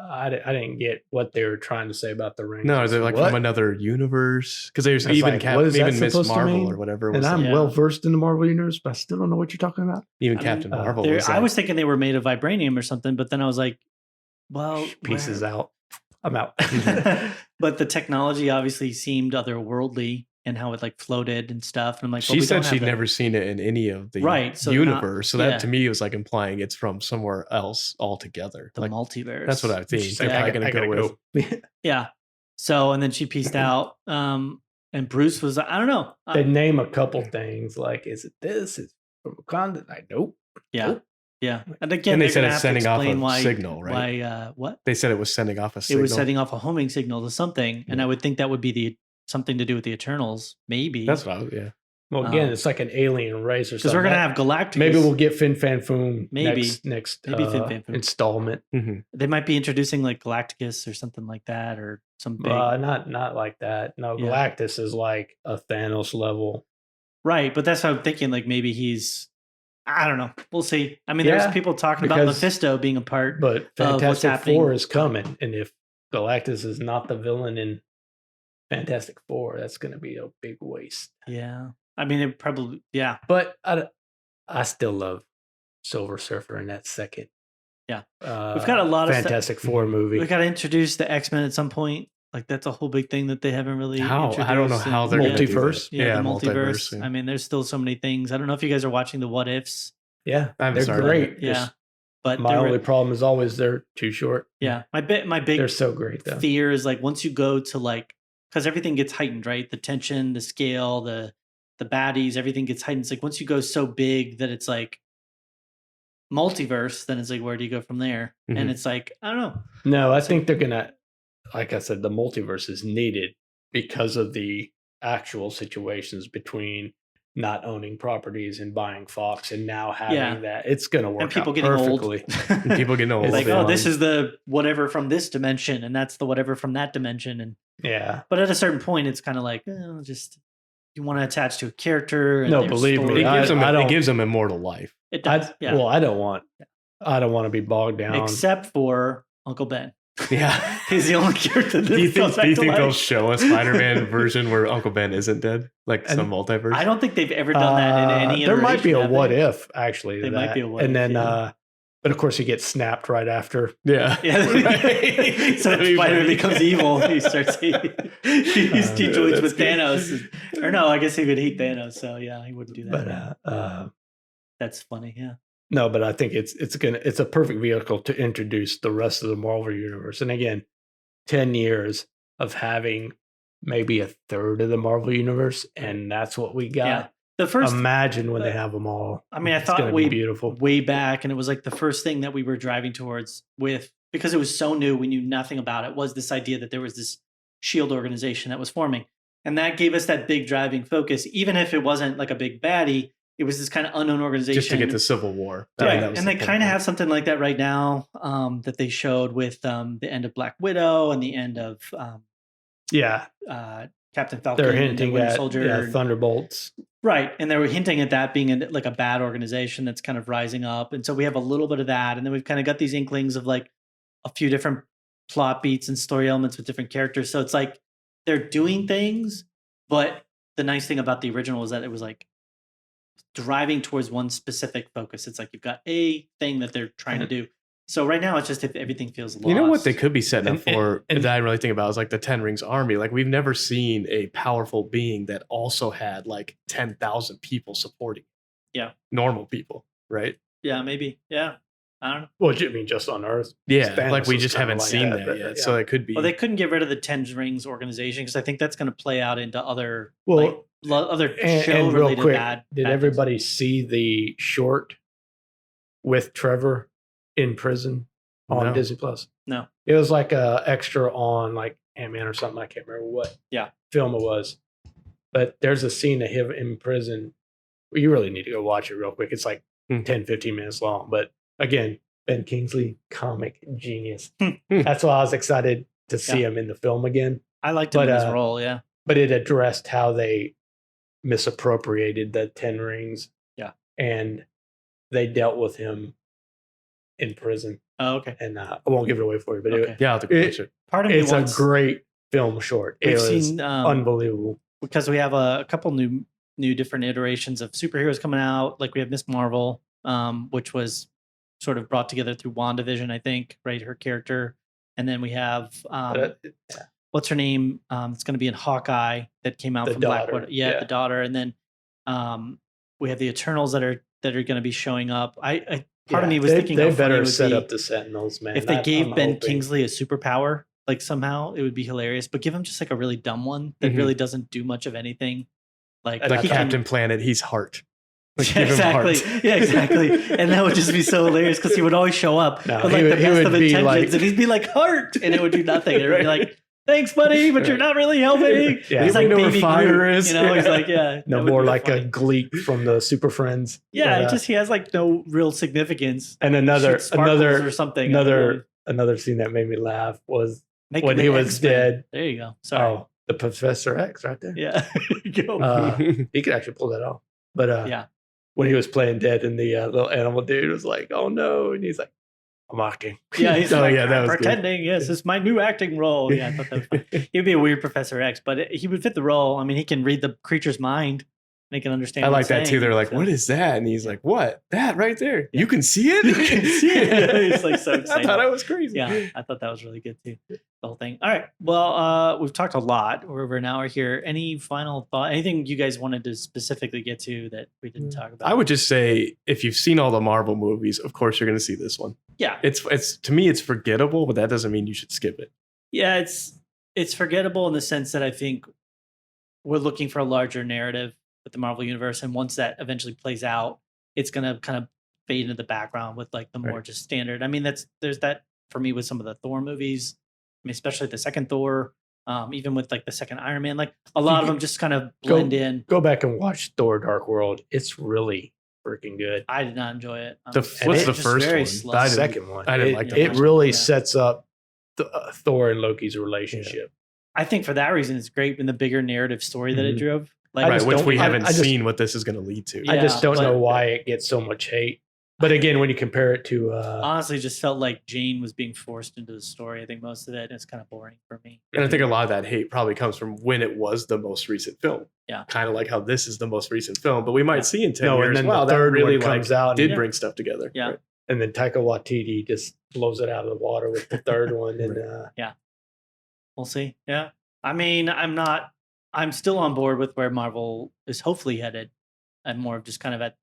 I didn't get what they were trying to say about the ring. No, is it like from another universe? Because there's even even Miss Marvel or whatever. And I'm well versed in the Marvel universe, but I still don't know what you're talking about. Even Captain Marvel. I was thinking they were made of vibranium or something, but then I was like, well, pieces out. I'm out. But the technology obviously seemed otherworldly and how it like floated and stuff. And I'm like, she said she'd never seen it in any of the universe. So that to me was like implying it's from somewhere else altogether. The multiverse. That's what I think. They're probably going to go with. Yeah. So, and then she pieced out. And Bruce was, I don't know. They name a couple things like, is it this? Is it from Wakanda? Nope. Yeah. Nope. Yeah. And again, and they said it's sending off a signal, right? Why, what? They said it was sending off a signal. It was sending off a homing signal to something. And I would think that would be something to do with the Eternals, maybe. That's what I was, Well, again, it's like an alien race or something. Because we're going to have Galactus. Maybe we'll get Fin Fan Foom next Fin Fan Foom installment. They might be introducing like Galacticus or something like that, or some big... not like that. No, Galactus is like a Thanos level. Right, but that's what I'm thinking. Like maybe he's... I don't know. We'll see. I mean, there's people talking about Mephisto being a part but Fantastic Four is coming. And if Galactus is not the villain in Fantastic Four, that's going to be a big waste. Yeah. I mean, it probably, But I still love Silver Surfer in that second Yeah. We've got a lot of Fantastic Four movie. We've got to introduce the X-Men at some point. Like that's a whole big thing that they haven't really introduced. I don't know how they're multiverse. Yeah, the multiverse. I mean, there's still so many things. I don't know if you guys are watching the What Ifs. Yeah, they're great. Yeah. But my only problem is always they're too short. Yeah. My big they're so great though. Fear is like once you go to like, because everything gets heightened, right? The tension, the scale, the baddies, everything gets heightened. It's like once you go so big that it's like multiverse, then it's like, where do you go from there? Mm-hmm. And it's like, I don't know. No, I think they're gonna, like I said, the multiverse is needed because of the actual situations between not owning properties and buying Fox, and now having that. It's gonna work. And people out getting perfectly. Old. People getting old. It's like, oh, this is the whatever from this dimension, and that's the whatever from that dimension, and but at a certain point, it's kind of like just you want to attach to a character. And no, believe me, it gives them immortal life. It does. Well, I don't want to be bogged down, except for Uncle Ben. Yeah, he's the only character. Do you think they'll show a Spider-Man version where Uncle Ben isn't dead, like some multiverse? I don't think they've ever done that in any. There might be a what if actually. There might be a what if, and then, but of course he gets snapped right after. Yeah. Right. So Spider-Man becomes evil. He starts. He joins with Thanos, or no? I guess he would hate Thanos. So yeah, he wouldn't do that. But that's funny. Yeah. No, but I think it's a perfect vehicle to introduce the rest of the Marvel universe. And again, 10 years of having maybe a third of the Marvel universe, and that's what we got. Yeah. The first, imagine when they have them all. I mean, I thought way back, and it was like the first thing that we were driving towards because it was so new, we knew nothing about it, was this idea that there was this SHIELD organization that was forming. And that gave us that big driving focus, even if it wasn't like a big baddie. It was this kind of unknown organization. Just to get to Civil War. And they kind of have something like that right now that they showed with the end of Black Widow and the end of Captain Falcon. They're hinting at Soldier. Thunderbolts. Right. And they were hinting at that being like a bad organization that's kind of rising up. And so we have a little bit of that. And then we've kind of got these inklings of like a few different plot beats and story elements with different characters. So it's like they're doing things, but the nice thing about the original is that it was like driving towards one specific focus. It's like you've got a thing that they're trying to do. So right now it's just if everything feels lost. You know what they could be setting up for that I didn't really think about is like the 10 Rings army. Like we've never seen a powerful being that also had like 10,000 people supporting. Yeah. Normal people, right? Yeah, maybe. Yeah. I don't know. Well, I mean, just on Earth. Yeah, Thanos like we just haven't seen that yet. Yeah. So it could be. Well, they couldn't get rid of the 10 Rings organization because I think that's going to play out into other other show-related bad. Did everybody see the short with Trevor in prison on Disney Plus? No. It was like a extra on like Ant-Man or something. I can't remember what film it was. But there's a scene of him in prison. Well, you really need to go watch it real quick. It's like 10, 15 minutes long. But again, Ben Kingsley, comic genius. That's why I was excited to see him in the film again. I liked him in his role, yeah. But it addressed how they misappropriated the 10 Rings. Yeah. And they dealt with him in prison. Oh, okay. And I won't give it away for you, but I'll take a picture. Part of me it's a great film short. It was unbelievable. Because we have a couple new different iterations of superheroes coming out. Like we have Miss Marvel, which was sort of brought together through WandaVision, I think, right? Her character. And then we have what's her name? It's going to be in Hawkeye that came out from Black Widow. Yeah, the daughter. And then we have the Eternals that are going to be showing up. Part of me was thinking they better set up the Sentinels, man. If they gave Ben Kingsley a superpower, like somehow it would be hilarious. But give him just like a really dumb one that really doesn't do much of anything. Like Captain Planet, he's Heart. Like, exactly. Yeah, exactly. And that would just be so hilarious because he would always show up with like the best of intentions, and he'd be like Heart, and it would do nothing. And it would be like, thanks, buddy, but you're not really helping. Yeah, he's like baby fire is. You know, he's like, no more like a Gleek from the Super Friends. Yeah, he has like no real significance. And another or something. Another scene that made me laugh was when he was dead. There you go. Sorry. Oh, the Professor X right there. Yeah. He could actually pull that off. But when he was playing dead and the little animal dude was like, oh no. And he's like, I'm acting. Yeah, he's that was pretending. Good. Yes, it's my new acting role. Yeah, I thought that was fun. He'd be a weird Professor X, but he would fit the role. I mean, he can read the creature's mind. They can understand. I like that too. They're like, "What is that?" And he's like, "What? That right there? You can see it. You can see it." He's like so excited. I thought I was crazy. Yeah, I thought that was really good too. The whole thing. All right. Well, we've talked a lot. We're over an hour here. Any final thought? Anything you guys wanted to specifically get to that we didn't talk about? I would just say, if you've seen all the Marvel movies, of course you're going to see this one. Yeah. It's to me, it's forgettable, but that doesn't mean you should skip it. Yeah, it's forgettable in the sense that I think we're looking for a larger narrative with the Marvel Universe, and once that eventually plays out, it's going to kind of fade into the background with like the more just standard. I mean, there's that for me with some of the Thor movies. I mean, especially the second Thor, even with like the second Iron Man, like a lot of them just kind of blend in. Go back and watch Thor: Dark World. It's really freaking good. I did not enjoy it. What's the first one? The second one. I didn't like that. It really sets up Thor and Loki's relationship. I think for that reason, it's great in the bigger narrative story that it drove. Like, which we haven't seen what this is going to lead to. I just don't know why it gets so much hate. But again, when you compare it to... honestly, just felt like Jane was being forced into the story. I think most of it is kind of boring for me. And I think a lot of that hate probably comes from when it was the most recent film. Yeah. Kind of like how this is the most recent film. But we might see in 10 years, and then the third really comes out did bring stuff together. Yeah. Right? And then Taika Waititi just blows it out of the water with the third one. And we'll see. Yeah. I mean, I'm still on board with where Marvel is hopefully headed. I'm more of just kind of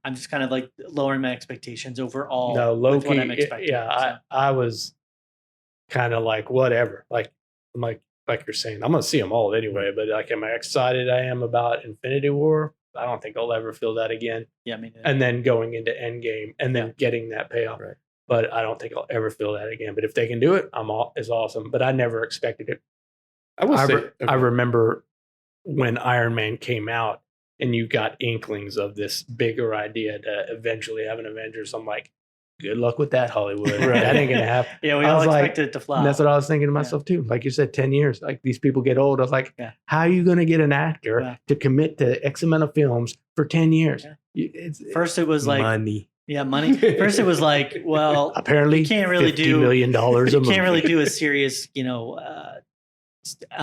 I'm just kind of like lowering my expectations overall. No, Loki. With what I'm expecting. I was kind of like, whatever. Like you're saying, I'm going to see them all anyway. But like, am I excited I am about Infinity War? I don't think I'll ever feel that again. Yeah, me neither. And then going into Endgame and then getting that payoff. Right. But I don't think I'll ever feel that again. But if they can do it, it's awesome. But I never expected it. I remember when Iron Man came out and you got inklings of this bigger idea to eventually have an Avengers. I'm like, good luck with that, Hollywood. That ain't going to happen. Yeah, we all expected it to fly. That's what I was thinking to myself too. Like you said, 10 years, like these people get old. I was like, how are you going to get an actor to commit to X amount of films for 10 years? Yeah. First it was like money. Yeah, money. First it was like, well, apparently you can't really $50 million a movie. You can't really do a serious,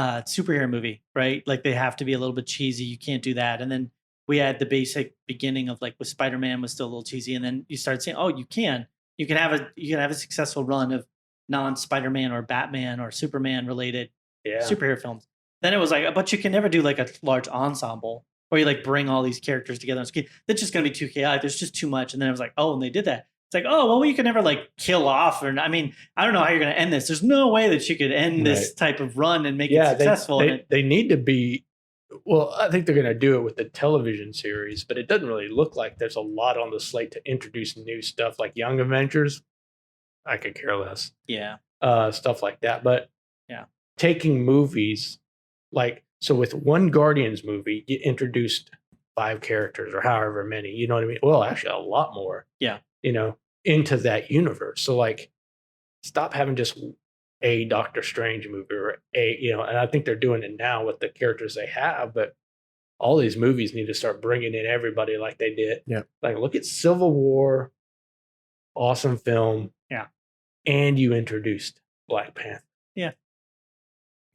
superhero movie, right? Like they have to be a little bit cheesy. You can't do that. And then we had the basic beginning of like with Spider-Man was still a little cheesy, and then you start saying, oh, you can have a successful run of non-Spider-Man or Batman or Superman related superhero films. Then it was like, but you can never do like a large ensemble where you like bring all these characters together. That's just going to be too chaotic. There's just too much. And then I was like, oh, and they did that. It's like, oh, well, you can never like kill off. I mean, I don't know how you're going to end this. There's no way that you could end this type of run and make it successful. They need to be, well, I think they're going to do it with the television series, but it doesn't really look like there's a lot on the slate to introduce new stuff like Young Avengers. I could care less. Yeah. Stuff like that. But taking movies like, so with one Guardians movie, you introduced 5 characters or however many, you know what I mean? Well, actually a lot more. Yeah. Into that universe. So like stop having just a Doctor Strange movie or and I think they're doing it now with the characters they have, but all these movies need to start bringing in everybody like they did. Yeah. Like look at Civil War, awesome film. Yeah. And you introduced Black Panther. Yeah.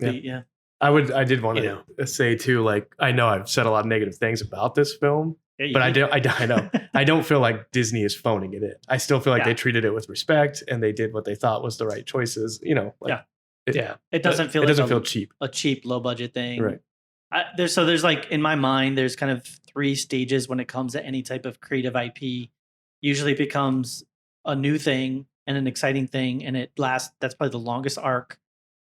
Yeah. I did want to say too, like, I know I've said a lot of negative things about this film, but I know I don't feel like Disney is phoning it in. I still feel like they treated it with respect and they did what they thought was the right choices. It doesn't feel cheap. A cheap, low budget thing. Right. There's like in my mind, there's kind of 3 stages when it comes to any type of creative IP. Usually it becomes a new thing and an exciting thing, and that's probably the longest arc.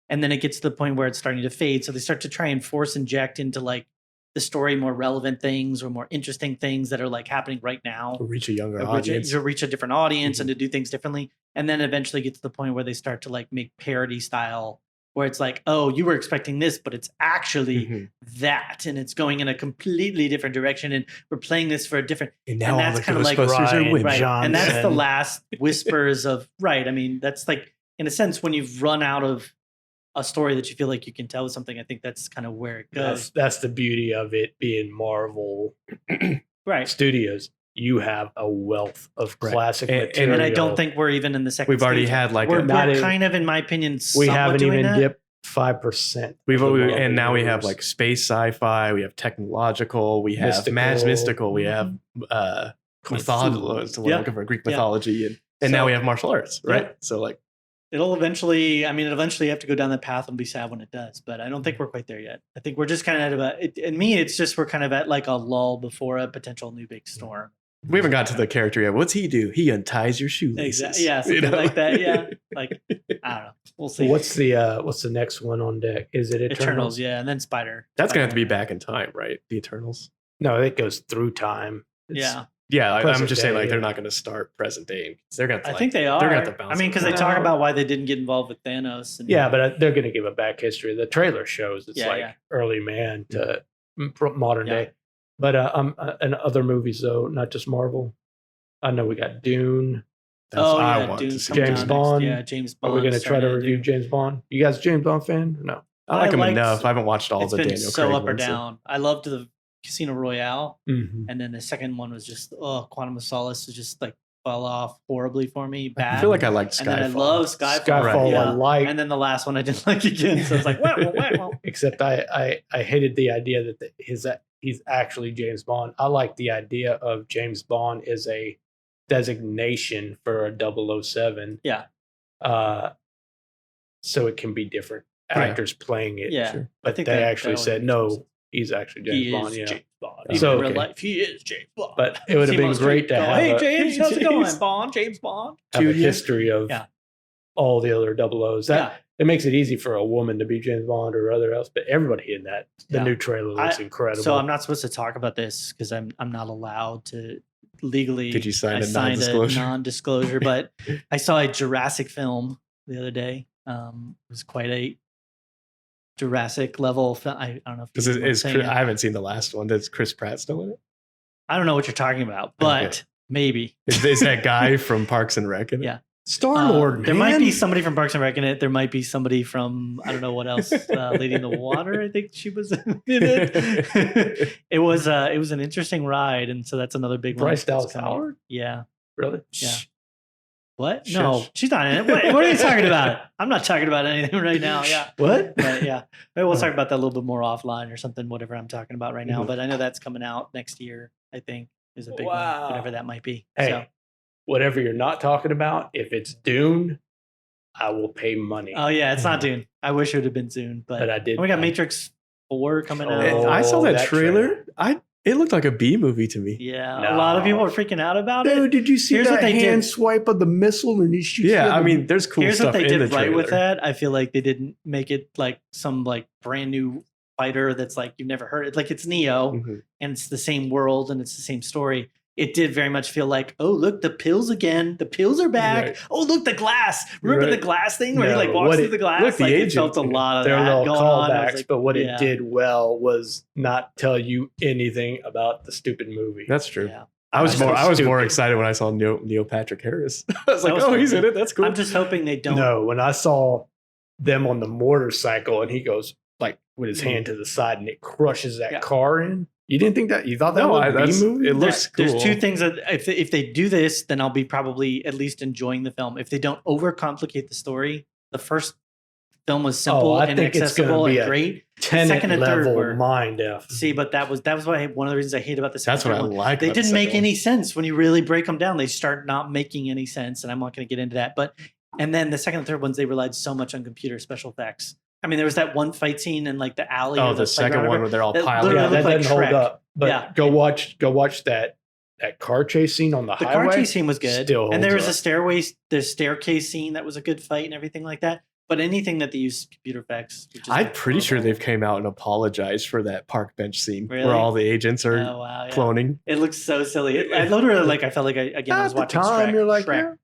And then it gets to the point where it's starting to fade. So they start to try and force inject into like the story more relevant things or more interesting things that are like happening right now. To reach a younger audience. To reach a different audience and to do things differently. And then eventually get to the point where they start to like make parody style, where it's like, oh, you were expecting this, but it's actually that. And it's going in a completely different direction. And we're playing this for a different. And now that's kind of like right. And that's the last whispers of I mean, that's like, in a sense, when you've run out of a story that you feel like you can tell something, I think that's kind of where it goes. That's the beauty of it being Marvel Studios. You have a wealth of classic material. And I don't think we're even in the second We've already stage. had like we're kind of, in my opinion, we haven't even dipped 5%. And now we have like space sci-fi, we have technological, we have mystical, we have mythology, looking for Greek mythology, and now we have martial arts, right? Yeah. So like it'll eventually have to go down that path and be sad when it does, but I don't think we're quite there yet. I think we're just kind of it's just we're kind of at like a lull before a potential new big storm. We haven't got to the character yet. What's he do? He unties your shoelaces. Exactly. Yeah, something like that. Yeah, like I don't know. We'll see. What's the next one on deck? Is it Eternals? Yeah, and then Spider. That's gonna have to be back in time, right? The Eternals. No, it goes through time. Yeah, I'm just saying, like, they're not going to start present day. They're going to. I think they are. They're going to have to bounce. I mean, because they talk about why they didn't get involved with Thanos. And, but they're going to give a back history. The trailer shows it's early man to modern day. But and other movies though, not just Marvel. I know we got Dune. I want to see James Bond. Yeah, James Bond. Are we going to try to review James Bond? You guys, James Bond fan? Or no, I like him enough. I haven't watched all the Daniel Craig ones. It's been so up or down. I loved the Casino Royale, and then the second one was just Quantum of Solace just like fell off horribly for me. Bad. I feel like I liked Skyfall. And then I love Skyfall. Skyfall I like. And then the last one I didn't like again. So it's like, well. Except I hated the idea that he's actually James Bond. I like the idea of James Bond as a designation for a 007. Yeah. So it can be different actors playing it. Yeah. Sure. But they actually said no. He's actually James Bond. James Bond. So in real life, he is James Bond. But it would have been great to have. Hey, James, how's it going? James Bond. Have a history of all the other 00s. It makes it easy for a woman to be James Bond or other else. But everybody in that, the new trailer looks incredible. So I'm not supposed to talk about this because I'm not allowed to legally. Did you sign a non-disclosure? But I saw a Jurassic film the other day. It was quite a Jurassic level. I don't know if I haven't seen the last one. Does Chris Pratt still in it? I don't know what you're talking about, but maybe. Is that guy from Parks and Rec in it? Yeah. Star-Lord, there might be somebody from Parks and Rec in it. There might be somebody from, I don't know what else, Lady in the Water, I think she was in it. It was an interesting ride, and so that's another big one. Bryce Dallas Howard? Yeah. Really? Yeah. What? No, she's not in it. What are you talking about? I'm not talking about anything right now. Yeah. What? But yeah. Maybe we'll talk about that a little bit more offline or something, whatever I'm talking about right now. But I know that's coming out next year, I think, is a big one, whatever that might be. Hey, whatever you're not talking about, if it's Dune, I will pay money. Oh, yeah, it's not Dune. I wish it would have been Dune. But I did. We got Matrix 4 coming out. I saw that trailer. It looked like a B movie to me. Yeah, a lot of people are freaking out about it. Dude, did you see that hand swipe of the missile and he shoots? Yeah, I mean, there's cool stuff in the trailer. Here's what they did right with that. I feel like they didn't make it like some like brand new fighter that's like you've never heard it. Like it's Neo, and it's the same world and it's the same story. It did very much feel like, oh, look, the pills again. The pills are back. Right. Oh, look, the glass. Remember the glass thing where he like walks through the glass? Look, the agent, felt a lot of that going on. Callbacks, but what it did well was not tell you anything about the stupid movie. That's true. Yeah. I was more excited when I saw Neil Patrick Harris. I was like, oh, he's in it. That's cool. I'm just hoping they don't. No, when I saw them on the motorcycle and he goes like with his hand to the side and it crushes that car in. You didn't think that? You thought that was a B movie? It looks cool. There's two things that if they do this, then I'll be probably at least enjoying the film. If they don't overcomplicate the story, the first film was simple and accessible and great. Second and third were mind F. See, but that was why one of the reasons I hate about this. That's what I like. They didn't make any sense when you really break them down. They start not making any sense, and I'm not going to get into that. And then the second and third ones, they relied so much on computer special effects. I mean, there was that one fight scene in like the alley. Oh, the second one where they're all piled. Yeah, that doesn't hold up. But go watch that car chase scene on the highway. The car chase scene was good. And there was the staircase scene that was a good fight and everything like that. But anything that they use computer effects. I'm pretty sure they've came out and apologized for that park bench scene where all the agents are cloning. It looks so silly. I literally I felt like I was watching Shrek. You're like, Shrek.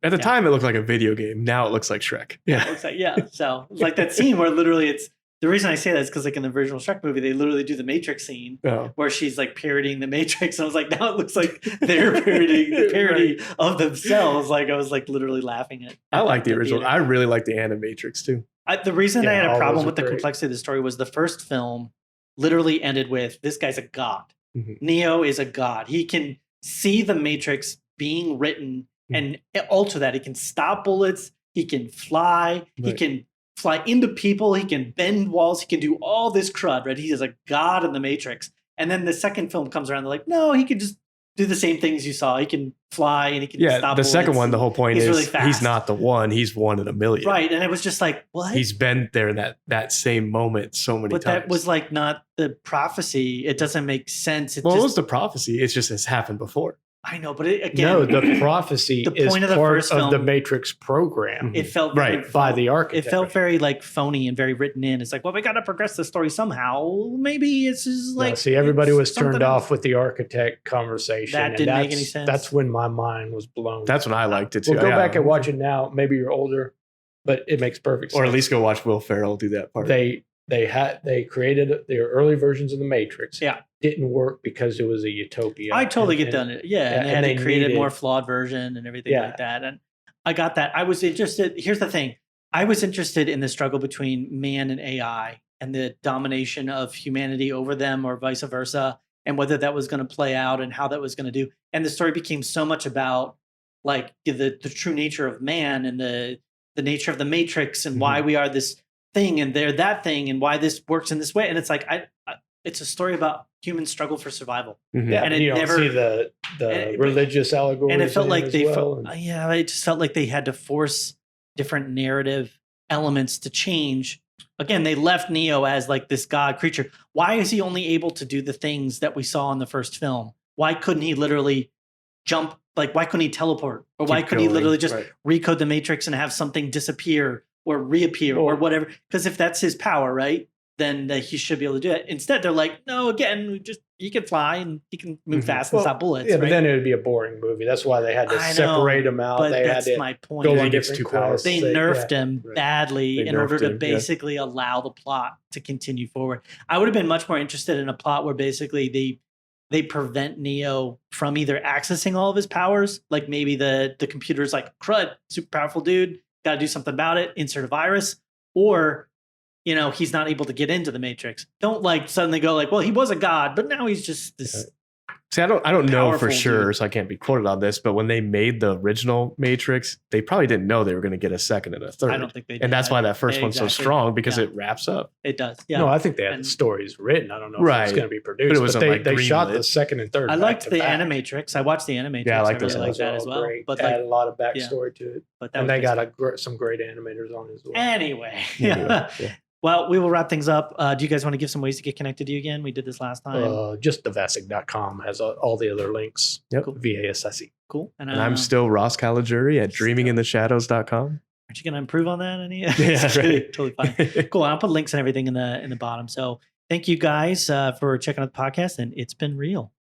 At the time, it looked like a video game. Now it looks like Shrek. Yeah. It looks like, so like that scene where literally it's the reason I say that is because like in the original Shrek movie, they literally do the Matrix scene where she's like parodying the Matrix. And I was like, now it looks like they're parodying the parody of themselves. Like I was like literally laughing at. I like the original. I really like the Animatrix too. The reason I had a problem with the complexity of the story was the first film literally ended with this guy's a god. Neo is a god. He can see the Matrix being written and alter that. He can stop bullets. He can fly. He can fly into people. He can bend walls. He can do all this crud, right? He is a god in the Matrix. And then the second film comes around. They're like, no, he can just do the same things you saw. He can fly and he can stop the second bullets, one, the whole point he's is really fast. He's not the one. He's one in a million. Right. And it was just like, what? He's been there in that same moment so many times. But that was like not the prophecy. It doesn't make sense. It was the prophecy. It's just has happened before. I know, but again, no, the prophecy the is point of the part first of film, the Matrix program. It felt by the architect. It felt very like phony and very written in. It's like, well, we got to progress the story somehow. Maybe it's just like see, everybody was turned off with the architect conversation. That didn't make any sense. That's when my mind was blown. That's when I liked it too. We'll go back and watch it now. Maybe you're older, but it makes perfect sense. Or at least go watch Will Ferrell do that part. They created their early versions of the Matrix. Yeah. Didn't work because it was a utopia. I totally get done it. Yeah. And they created more flawed version and everything like that. And I got that. I was interested. Here's the thing. I was interested in the struggle between man and AI and the domination of humanity over them or vice versa, and whether that was going to play out and how that was going to do. And the story became so much about like the true nature of man and the nature of the Matrix and why we are this thing and they're that thing and why this works in this way. And it's like, it's a story about human struggle for survival. Yeah, and you don't see the religious allegories. And it felt like it just felt like they had to force different narrative elements to change. Again, they left Neo as like this god creature. Why is he only able to do the things that we saw in the first film? Why couldn't he literally jump? Like, why couldn't he teleport? Or why couldn't he literally just recode the Matrix and have something disappear or reappear or whatever? Because if that's his power, right, then he should be able to do it. Instead, they're like, no, again, he can fly and he can move fast and stop bullets. Yeah, but then it would be a boring movie. That's why they had to separate him out. But they that's had to my point. Go on different quests. They nerfed him badly in order to basically allow the plot to continue forward. I would have been much more interested in a plot where basically they prevent Neo from either accessing all of his powers, like maybe the computer's like, crud, super powerful dude, got to do something about it, insert a virus, or he's not able to get into the Matrix. Don't like suddenly go like, well, he was a god, but now he's just this. See, I don't know for sure, so I can't be quoted on this, but when they made the original Matrix, they probably didn't know they were going to get a second and a third. I don't think they did. And that's why that first one's so strong, because it wraps up. It does. Yeah. No, I think they had the stories written. I don't know if it was going to be produced, but it was they shot the second and third. I liked the Animatrix. I watched the Animatrix. Yeah, I liked really like that as well. Great. But had a lot of backstory to it. But and they got some great animators on as well. Anyway. Yeah. Well, we will wrap things up. Do you guys want to give some ways to get connected to you again? We did this last time. Just thevasic.com has all the other links via SSE. Cool. And I'm still Ross Caligiuri at dreamingintheshadows.com. Aren't you going to improve on that? Yeah, right. Totally fine. Cool. I'll put links and everything in the bottom. So thank you guys for checking out the podcast, and it's been real.